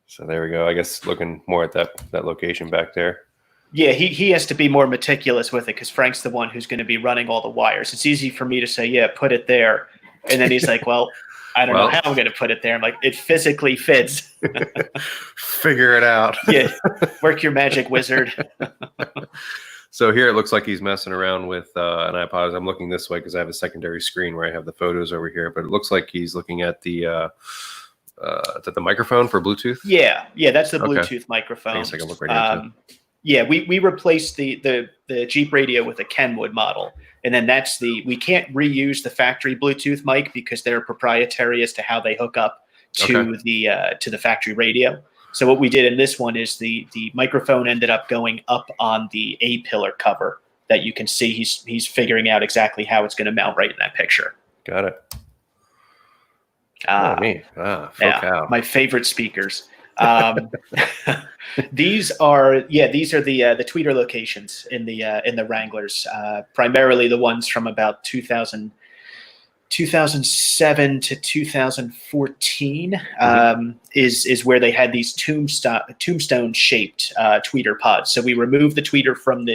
So there we go. I guess looking more at that location back there. Yeah, he has to be more meticulous with it because Frank's the one who's going to be running all the wires. It's easy for me to say, yeah, put it there, and then he's like, well, I don't know how I'm going to put it there. I'm like, it physically fits. Figure it out. Yeah, work your magic, wizard. So here it looks like he's messing around with, and I apologize, I'm looking this way because I have a secondary screen where I have the photos over here, but it looks like he's looking at the microphone for Bluetooth? Yeah, that's the Bluetooth microphone. I guess I can look right here too. Yeah, we replaced the Jeep radio with a Kenwood model. And then we can't reuse the factory Bluetooth mic because they're proprietary as to how they hook up to the factory radio. So what we did in this one is the microphone ended up going up on the A-pillar cover that you can see. He's figuring out exactly how it's going to mount right in that picture. Got it. My favorite speakers. These are the tweeter locations in the Wranglers, primarily the ones from about 2007 to 2014 is where they had these tombstone shaped tweeter pods. So we removed the tweeter from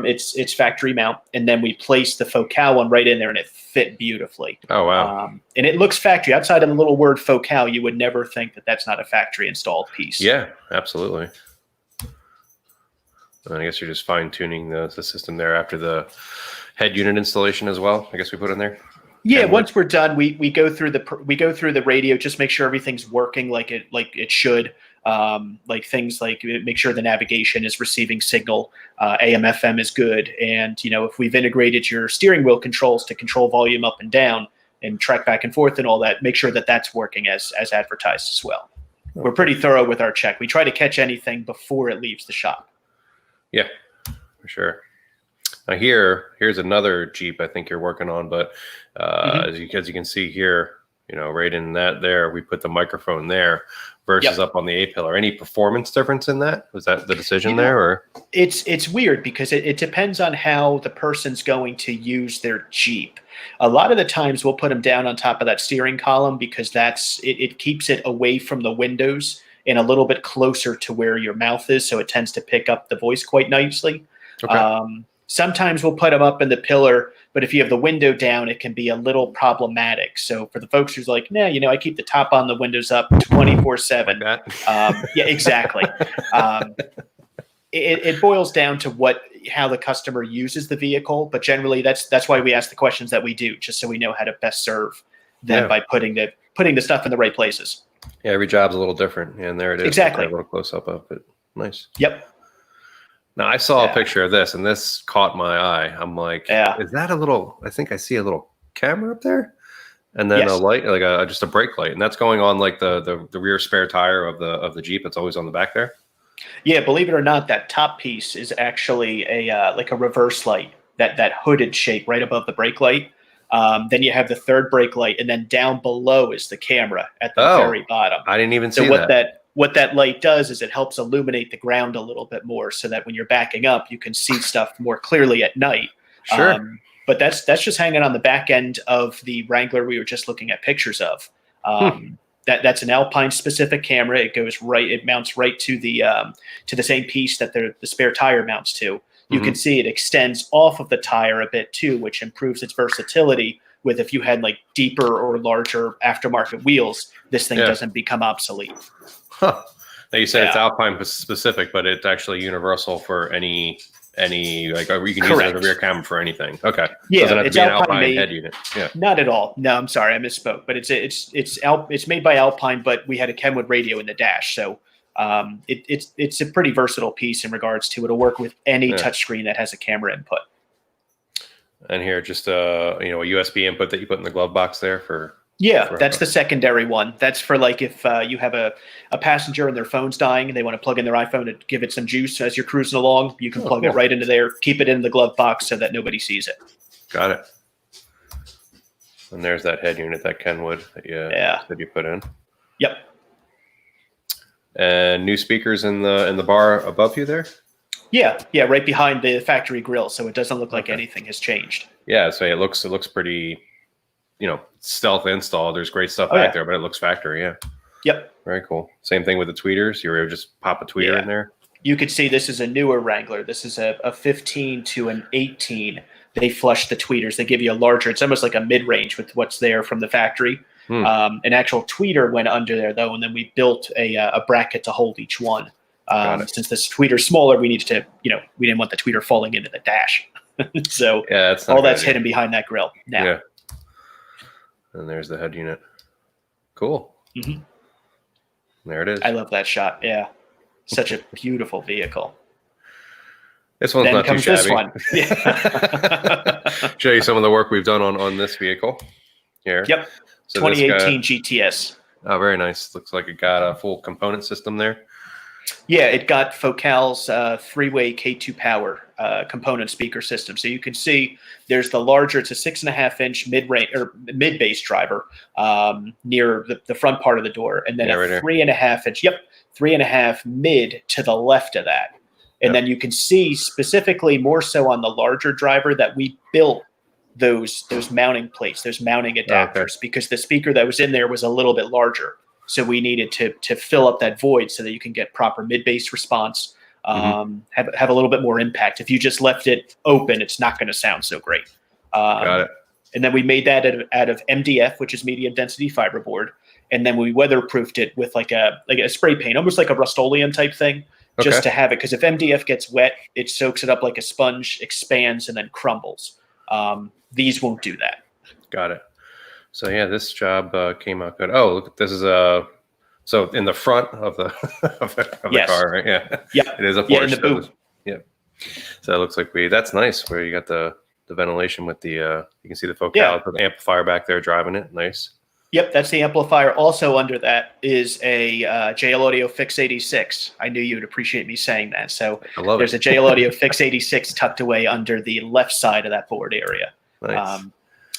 its factory mount, and then we placed the Focal one right in there, and it fit beautifully. Oh, wow. And it looks factory. Outside of the little word Focal, you would never think that that's not a factory installed piece. Yeah, absolutely. And I guess you're just fine tuning the system there after the head unit installation as well. I guess we put in there. Yeah, once we're done, we go through the radio, just make sure everything's working like it should. Like things like make sure the navigation is receiving signal, AM FM is good, and if we've integrated your steering wheel controls to control volume up and down and track back and forth and all that, make sure that that's working as advertised as well. Okay. We're pretty thorough with our check. We try to catch anything before it leaves the shop. Yeah, for sure. Now here's another Jeep I think you're working on, but as you can see here, right in that there, we put the microphone there versus up on the A-pillar. Any performance difference in that? Was that the decision there, or? It's weird because it depends on how the person's going to use their Jeep. A lot of the times we'll put them down on top of that steering column because it keeps it away from the windows and a little bit closer to where your mouth is, so it tends to pick up the voice quite nicely. Okay. Sometimes we'll put them up in the pillar, but if you have the window down, it can be a little problematic. So for the folks who's like, nah, I keep the top on, the windows up 24/7. Yeah, exactly. It boils down to how the customer uses the vehicle, but generally that's why we ask the questions that we do, just so we know how to best serve them by putting the stuff in the right places. Yeah, every job's a little different, and there it is. Exactly. A little close up of it. Nice. Yep. Now, I saw a picture of this, and this caught my eye. I'm like, is that I think I see a little camera up there, and then a light, like just a brake light, and that's going on like the rear spare tire of the Jeep. It's always on the back there. Yeah, believe it or not, that top piece is actually like a reverse light, that hooded shape right above the brake light. Then you have the third brake light, and then down below is the camera at the very bottom. I didn't even So see what that light does is it helps illuminate the ground a little bit more, so that when you're backing up, you can see stuff more clearly at night. Sure. But that's just hanging on the back end of the Wrangler we were just looking at pictures of. That's an Alpine specific camera. It mounts right to the same piece that the spare tire mounts to. You can see it extends off of the tire a bit too, which improves its versatility. With if you had like deeper or larger aftermarket wheels, this thing doesn't become obsolete. Huh. Now you said it's Alpine specific, but it's actually universal for any like you can use it as a rear camera for anything. Okay. Yeah, doesn't have it's to be an Alpine Alpine made, head unit. Yeah. Not at all. No, I'm sorry, I misspoke. But it's made by Alpine, but we had a Kenwood radio in the dash, so it's a pretty versatile piece in regards to it'll work with any touchscreen that has a camera input. And here, just a USB input that you put in the glove box there for. Yeah, that's the secondary one. That's for like if you have a passenger and their phone's dying and they want to plug in their iPhone to give it some juice as you're cruising along, you can plug it right into there, keep it in the glove box so that nobody sees it. Got it. And there's that head unit, that Kenwood that you put in. Yep. And new speakers in the bar above you there? Yeah, right behind the factory grill, so it doesn't look like anything has changed. Yeah, so it looks pretty, stealth install. There's great stuff back there, but it looks factory. Yeah. Yep. Very cool. Same thing with the tweeters. You were able to just pop a tweeter in there. You could see this is a newer Wrangler. This is a 15 to an 18. They flush the tweeters. They give you a larger. It's almost like a mid-range with what's there from the factory. An actual tweeter went under there though, and then we built a bracket to hold each one. Since this tweeter's smaller, we needed to, we didn't want the tweeter falling into the dash. So all that's hidden behind that grill now. Yeah. And there's the head unit. Cool. There it is. I love that shot. Yeah. Such a beautiful vehicle. This one's not too shabby. This one. Yeah. Show you some of the work we've done on this vehicle here. Yep. So 2018 GTS. Oh, very nice. Looks like it got a full component system there. Yeah, it got Focal's 3-way K2 power component speaker system. So you can see there's the larger, it's a 6.5-inch mid-range or mid-bass driver near the front part of the door, and then a 3.5-inch, 3.5 mid to the left of that. And then you can see specifically more so on the larger driver that we built those mounting plates, those mounting adapters, because the speaker that was in there was a little bit larger. So we needed to fill up that void so that you can get proper mid-bass response, have a little bit more impact. If you just left it open, it's not going to sound so great. Got it. And then we made that out of MDF, which is medium density fiberboard. And then we weatherproofed it with like a spray paint, almost like a Rust-Oleum type thing, just to have it. Because if MDF gets wet, it soaks it up like a sponge, expands, and then crumbles. These won't do that. Got it. So yeah, this job came out good. Oh, look, this is so in the front of the of the car, right? Yeah, it is a Porsche. In the boot. So it looks like that's nice. Where you got the ventilation with the you can see the Focal with the amplifier back there driving it. Nice. Yep, that's the amplifier. Also under that is a JL Audio Fix 86. I knew you would appreciate me saying that. So there's a JL Audio Fix 86 tucked away under the left side of that board area. Nice.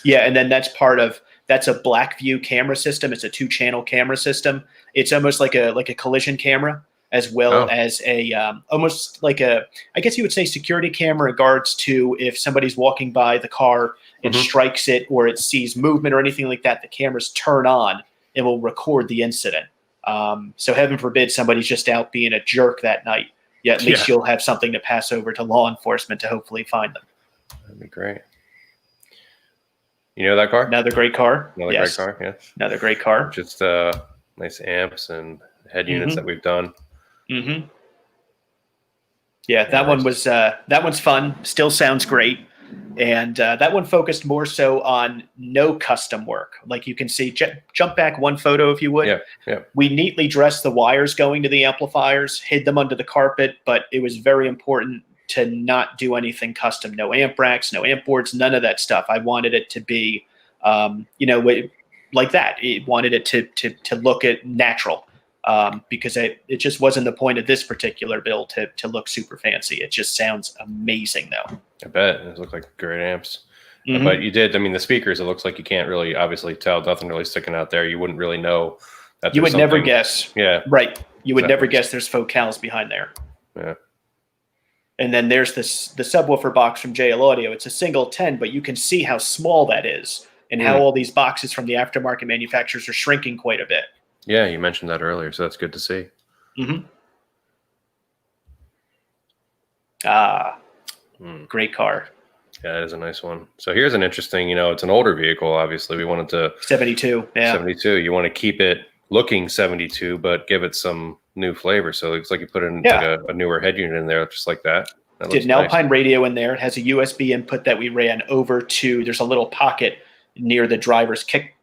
And then that's a Blackview camera system. It's a 2-channel camera system. It's almost like a collision camera, as well as a almost like I guess you would say security camera in regards to if somebody's walking by the car and strikes it, or it sees movement or anything like that, the cameras turn on and will record the incident. So heaven forbid somebody's just out being a jerk that night. Yeah, at least you'll have something to pass over to law enforcement to hopefully find them. That'd be great. You know that car? Another great car. Great car, yeah. Another great car. Just nice amps and head units that we've done. Yeah, that one was that one's fun. Still sounds great. And that one focused more so on no custom work. Like you can see, jump back one photo if you would. Yeah. We neatly dressed the wires going to the amplifiers, hid them under the carpet, but it was very important to not do anything custom. No amp racks, no amp boards, none of that stuff. I wanted it to be, like that. It wanted it to look at natural, because it just wasn't the point of this particular build to look super fancy. It just sounds amazing though. I bet. It looks like great amps. But you did. I mean, the speakers. It looks like you can't really obviously tell. Nothing really sticking out there. You wouldn't really know that. You would never guess. Yeah. Right. You would never guess there's focals behind there. Yeah. And then there's the subwoofer box from JL Audio. It's a single 10, but you can see how small that is and how all these boxes from the aftermarket manufacturers are shrinking quite a bit. Yeah, you mentioned that earlier, so that's good to see. Great car. Yeah, it is a nice one. So here's an interesting, it's an older vehicle, obviously. We wanted to... 72, yeah. 72. You want to keep it looking 72, but give it some new flavor. So it looks like you put in like a newer head unit in there, just like that. Did an Alpine radio in there. It has a USB input that we ran over to, there's a little pocket near the driver's kick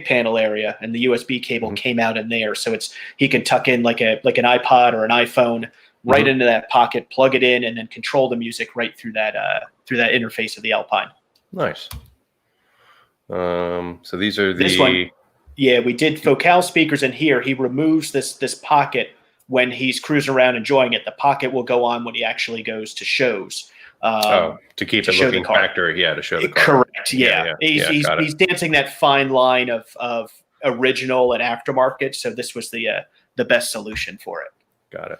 panel area, and the USB cable came out in there. So he can tuck in like an iPod or an iPhone right into that pocket, plug it in, and then control the music right through that interface of the Alpine. Nice. So these are this one. Yeah, we did focal speakers in here. He removes this pocket when he's cruising around enjoying it. The pocket will go on when he actually goes to shows. To keep it looking factory, to show the car. Correct, yeah. He's dancing that fine line of original and aftermarket, so this was the best solution for it. Got it.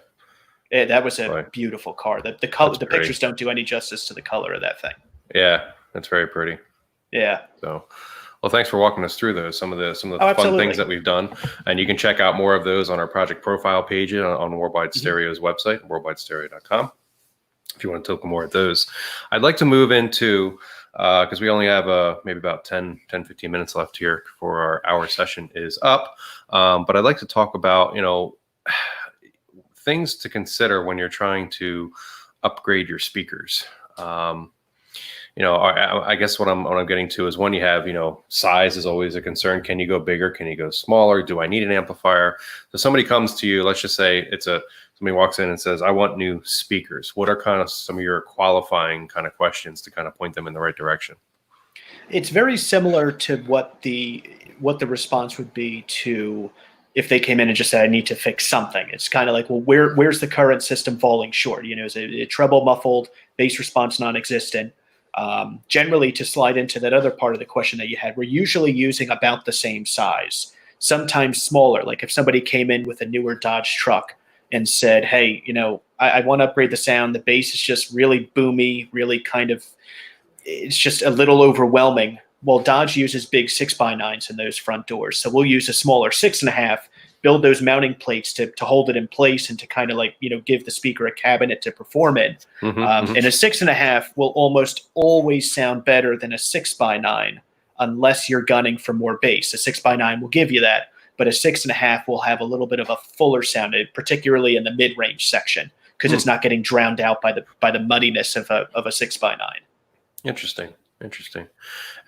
Yeah, that was a beautiful car. The color, the pictures don't do any justice to the color of that thing. Yeah, that's very pretty. Yeah. So, well, thanks for walking us through those. Some of the fun things that we've done, and you can check out more of those on our project profile page on Worldwide Stereo's website, worldwidestereo.com. If you want to look more at those, I'd like to move into because we only have maybe about 10-15 minutes left here before our hour session is up. But I'd like to talk about things to consider when you're trying to upgrade your speakers. I guess what I'm getting to is when you have, size is always a concern. Can you go bigger? Can you go smaller? Do I need an amplifier? So somebody comes to you, let's just say somebody walks in and says, I want new speakers. What are kind of some of your qualifying kind of questions to kind of point them in the right direction? It's very similar to what the response would be to if they came in and just said, I need to fix something. It's kind of like, well, where's the current system falling short? Is a treble muffled, bass response non-existent? Generally, to slide into that other part of the question that you had, we're usually using about the same size, sometimes smaller. Like if somebody came in with a newer Dodge truck and said, hey, I want to upgrade the sound. The bass is just really boomy, really it's just a little overwhelming. Well, Dodge uses big 6x9s in those front doors. So we'll use a smaller 6.5, build those mounting plates to hold it in place and to kind of give the speaker a cabinet to perform in. And a 6.5 will almost always sound better than a 6x9 unless you're gunning for more bass. A 6x9 will give you that, but a 6.5 will have a little bit of a fuller sound, particularly in the mid-range section, because it's not getting drowned out by the muddiness of a 6x9. Interesting.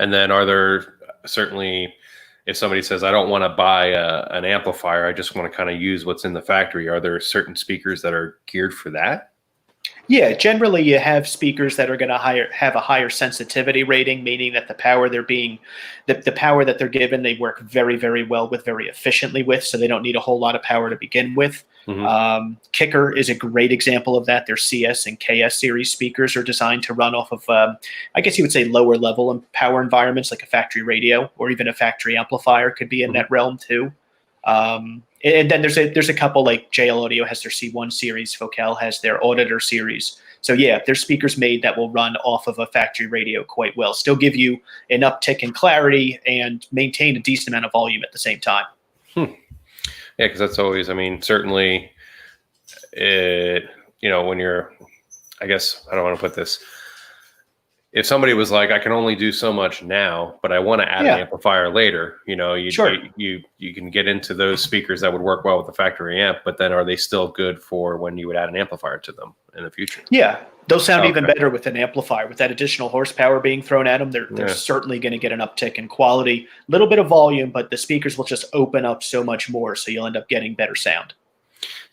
And then are there certainly, if somebody says, I don't want to buy an amplifier, I just want to kind of use what's in the factory, are there certain speakers that are geared for that? Yeah, generally you have speakers that are going to have a higher sensitivity rating, meaning that the power that they're given, they work very, very well with, very efficiently with, so they don't need a whole lot of power to begin with. Kicker is a great example of that. Their CS and KS series speakers are designed to run off of, I guess you would say, lower level power environments, like a factory radio or even a factory amplifier could be in that realm too. And then there's a couple, like JL Audio has their C1 series, Focal has their Auditor series. So yeah, there's speakers made that will run off of a factory radio quite well, still give you an uptick in clarity and maintain a decent amount of volume at the same time. Yeah, because that's always, certainly, when you're, I guess, I don't want to put this, if somebody was like, I can only do so much now, but I want to add an amplifier later, you can get into those speakers that would work well with the factory amp, but then are they still good for when you would add an amplifier to them in the future? Yeah, they'll sound even better with an amplifier. With that additional horsepower being thrown at them, they're certainly going to get an uptick in quality, a little bit of volume, but the speakers will just open up so much more, so you'll end up getting better sound.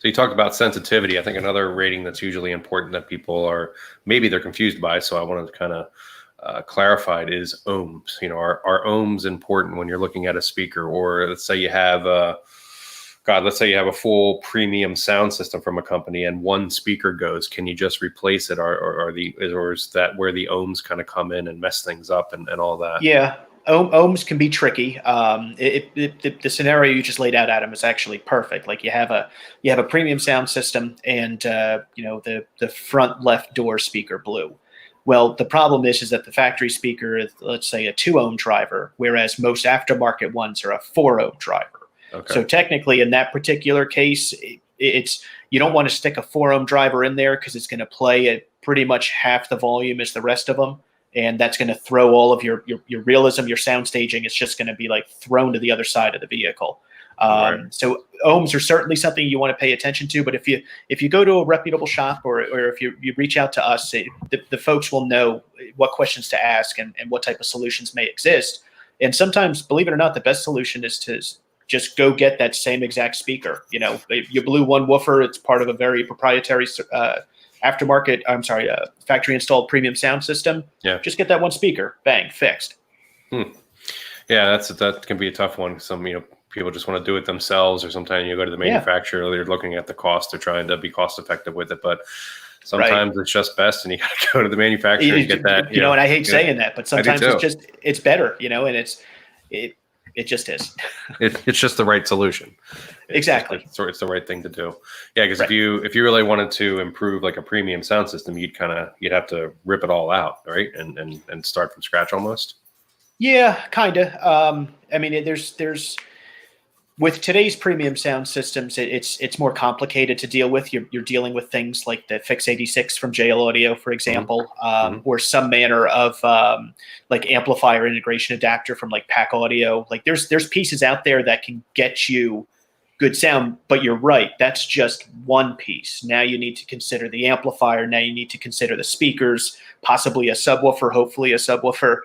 So you talked about sensitivity. I think another rating that's usually important that people are, maybe they're confused by, so I wanted to kind of clarify it, is ohms. Are ohms important when you're looking at a speaker? Or let's say you have, God, let's say you have a full premium sound system from a company and one speaker goes, can you just replace it? Or is that where the ohms kind of come in and mess things up and all that? Yeah. Ohms can be tricky. The scenario you just laid out, Adam, is actually perfect. Like you have a premium sound system, and the front left door speaker blew. Well, the problem is that the factory speaker is, let's say, a 2 ohm driver, whereas most aftermarket ones are a 4 ohm driver. Okay. So technically, in that particular case, it's you don't want to stick a 4 ohm driver in there because it's going to play at pretty much half the volume as the rest of them. And that's going to throw all of your realism, your sound staging. It's just going to be like thrown to the other side of the vehicle. Right. So ohms are certainly something you want to pay attention to. But if you go to a reputable shop or if you reach out to us, the folks will know what questions to ask and what type of solutions may exist. And sometimes, believe it or not, the best solution is to just go get that same exact speaker. You blew one woofer. It's part of a very proprietary factory installed premium sound system. Yeah. Just get that one speaker, bang, fixed. Yeah, that can be a tough one. Some people just want to do it themselves, or sometimes you go to the manufacturer, they're looking at the cost, they're trying to be cost effective with it, but sometimes it's just best, and you got to go to the manufacturer and get that. And I hate saying that, but sometimes it's better, and it just is. It's just the right solution. Exactly. It's the right thing to do. Yeah, because if you really wanted to improve like a premium sound system, you'd have to rip it all out, right, and start from scratch almost. Yeah, kind of. There's with today's premium sound systems, it's more complicated to deal with. You're dealing with things like the Fix 86 from JL Audio, for example, or some manner of like amplifier integration adapter from like Pack Audio. Like there's pieces out there that can get you good sound, but you're right, that's just one piece. Now you need to consider the amplifier. Now you need to consider the speakers, possibly a subwoofer, hopefully a subwoofer.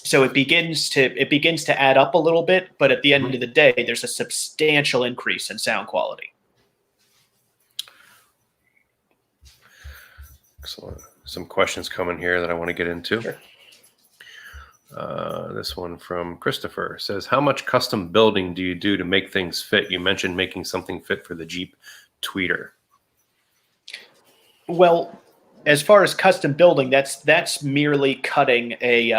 So it begins to add up a little bit, but at the end of the day, there's a substantial increase in sound quality. Excellent. Some questions coming here that I want to get into. Sure. This one from Christopher says, how much custom building do you do to make things fit? You mentioned making something fit for the Jeep tweeter. Well, as far as custom building, that's merely cutting a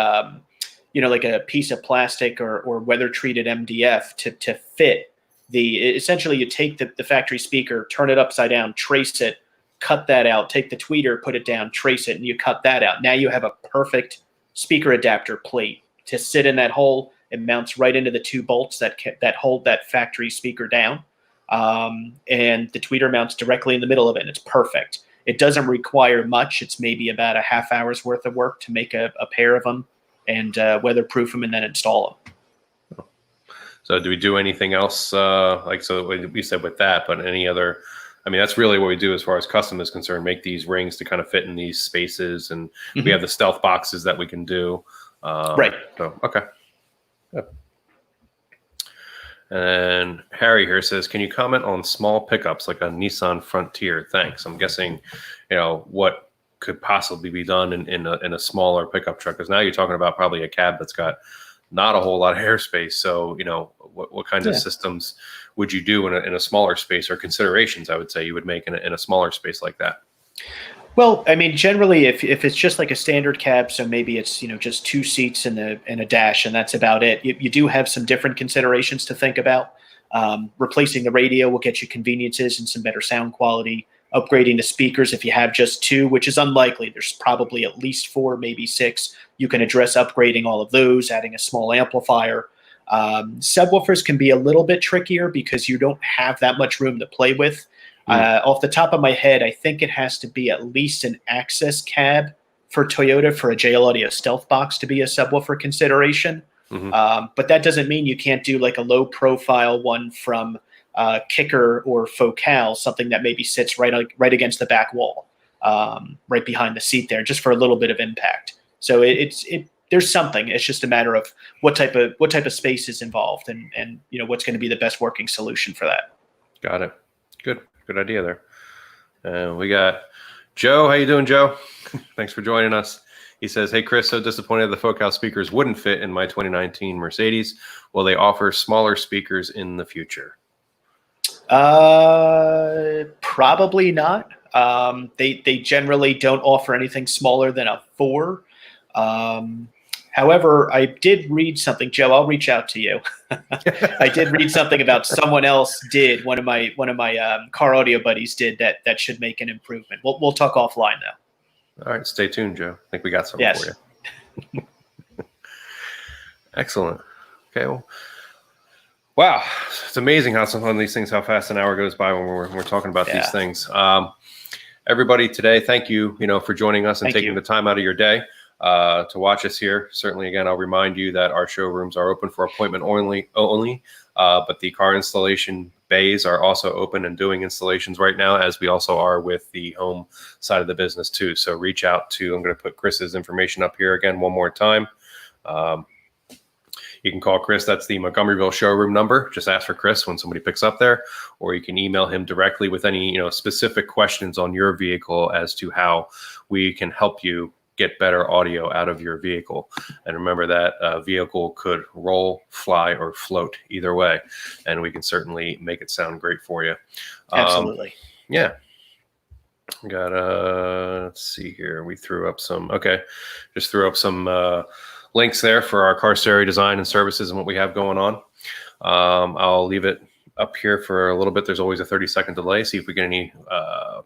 like a piece of plastic or weather treated MDF to fit essentially you take the factory speaker, turn it upside down, trace it, cut that out, take the tweeter, put it down, trace it, and you cut that out. Now you have a perfect speaker adapter plate to sit in that hole. It mounts right into the 2 bolts that hold that factory speaker down. And the tweeter mounts directly in the middle of it, and it's perfect. It doesn't require much. It's maybe about a half hour's worth of work to make a pair of them and weatherproof them and then install them. So do we do anything else? So we said with that, but any other, that's really what we do as far as custom is concerned, make these rings to kind of fit in these spaces. And we have the stealth boxes that we can do. Right. So, okay. Good. And Harry here says, can you comment on small pickups like a Nissan Frontier? Thanks. I'm guessing, what could possibly be done in a smaller pickup truck, because now you're talking about probably a cab that's got not a whole lot of airspace. So what kinds of systems would you do in a smaller space, or considerations I would say you would make in a smaller space like that? Well, generally, if it's just like a standard cab, so maybe it's just 2 seats and a dash, and that's about it. You do have some different considerations to think about. Replacing the radio will get you conveniences and some better sound quality. Upgrading the speakers, if you have just 2, which is unlikely, there's probably at least 4, maybe 6. You can address upgrading all of those, adding a small amplifier. Subwoofers can be a little bit trickier because you don't have that much room to play with. Off the top of my head, I think it has to be at least an access cab for Toyota for a JL Audio Stealth Box to be a subwoofer consideration. But that doesn't mean you can't do like a low profile one from Kicker or Focal, something that maybe sits right against the back wall, right behind the seat there, just for a little bit of impact. So there's something. It's just a matter of what type of space is involved, and what's going to be the best working solution for that. Got it. Good idea there. We got Joe. How you doing, Joe? Thanks for joining us. He says, "Hey Chris, so disappointed the folk house speakers wouldn't fit in my 2019 Mercedes. Will they offer smaller speakers in the future?" Probably not. They generally don't offer anything smaller than a 4. However, I did read something, Joe. I'll reach out to you. I did read something about someone else did. One of my car audio buddies did that should make an improvement. We'll talk offline though. All right, stay tuned, Joe. I think we got something for you. Excellent. Okay. Well, wow, it's amazing how some of these things, how fast an hour goes by when we're talking about these things. Everybody today, thank you, for joining us and taking the time out of your day to watch us here. Certainly, again, I'll remind you that our showrooms are open for appointment only, but the car installation bays are also open and doing installations right now, as we also are with the home side of the business too. So reach out to, I'm going to put Chris's information up here again one more time. You can call Chris. That's the Montgomeryville showroom number. Just ask for Chris when somebody picks up there, or you can email him directly with any specific questions on your vehicle as to how we can help you get better audio out of your vehicle. And remember that vehicle could roll, fly, or float either way, and we can certainly make it sound great for you. Absolutely. Yeah. Got let's see here. We threw up some. Just threw up some links there for our car stereo design and services and what we have going on. I'll leave it up here for a little bit. There's always a 30-second delay. See if we get any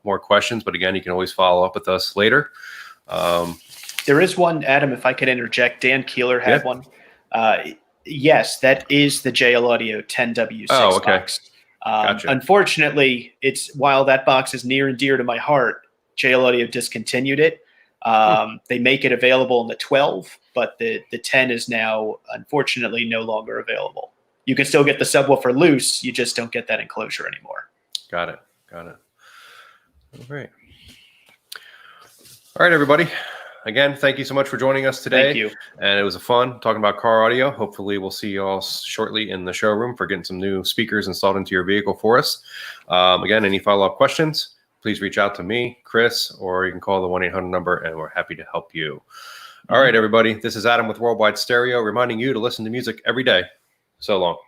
more questions. But again, you can always follow up with us later. There is one, Adam, if I could interject. Dan Keeler had one. Yes, that is the JL Audio 10W6 box. Gotcha. Unfortunately, while that box is near and dear to my heart, JL Audio discontinued it. They make it available in the 12, but the 10 is now unfortunately no longer available. You can still get the subwoofer loose, you just don't get that enclosure anymore. Got it. All right. All right, everybody. Again, thank you so much for joining us today. Thank you. And it was fun talking about car audio. Hopefully we'll see you all shortly in the showroom for getting some new speakers installed into your vehicle for us. Again, any follow-up questions, please reach out to me, Chris, or you can call the 1-800 number, and we're happy to help you. All right, everybody. This is Adam with Worldwide Stereo, reminding you to listen to music every day. So long.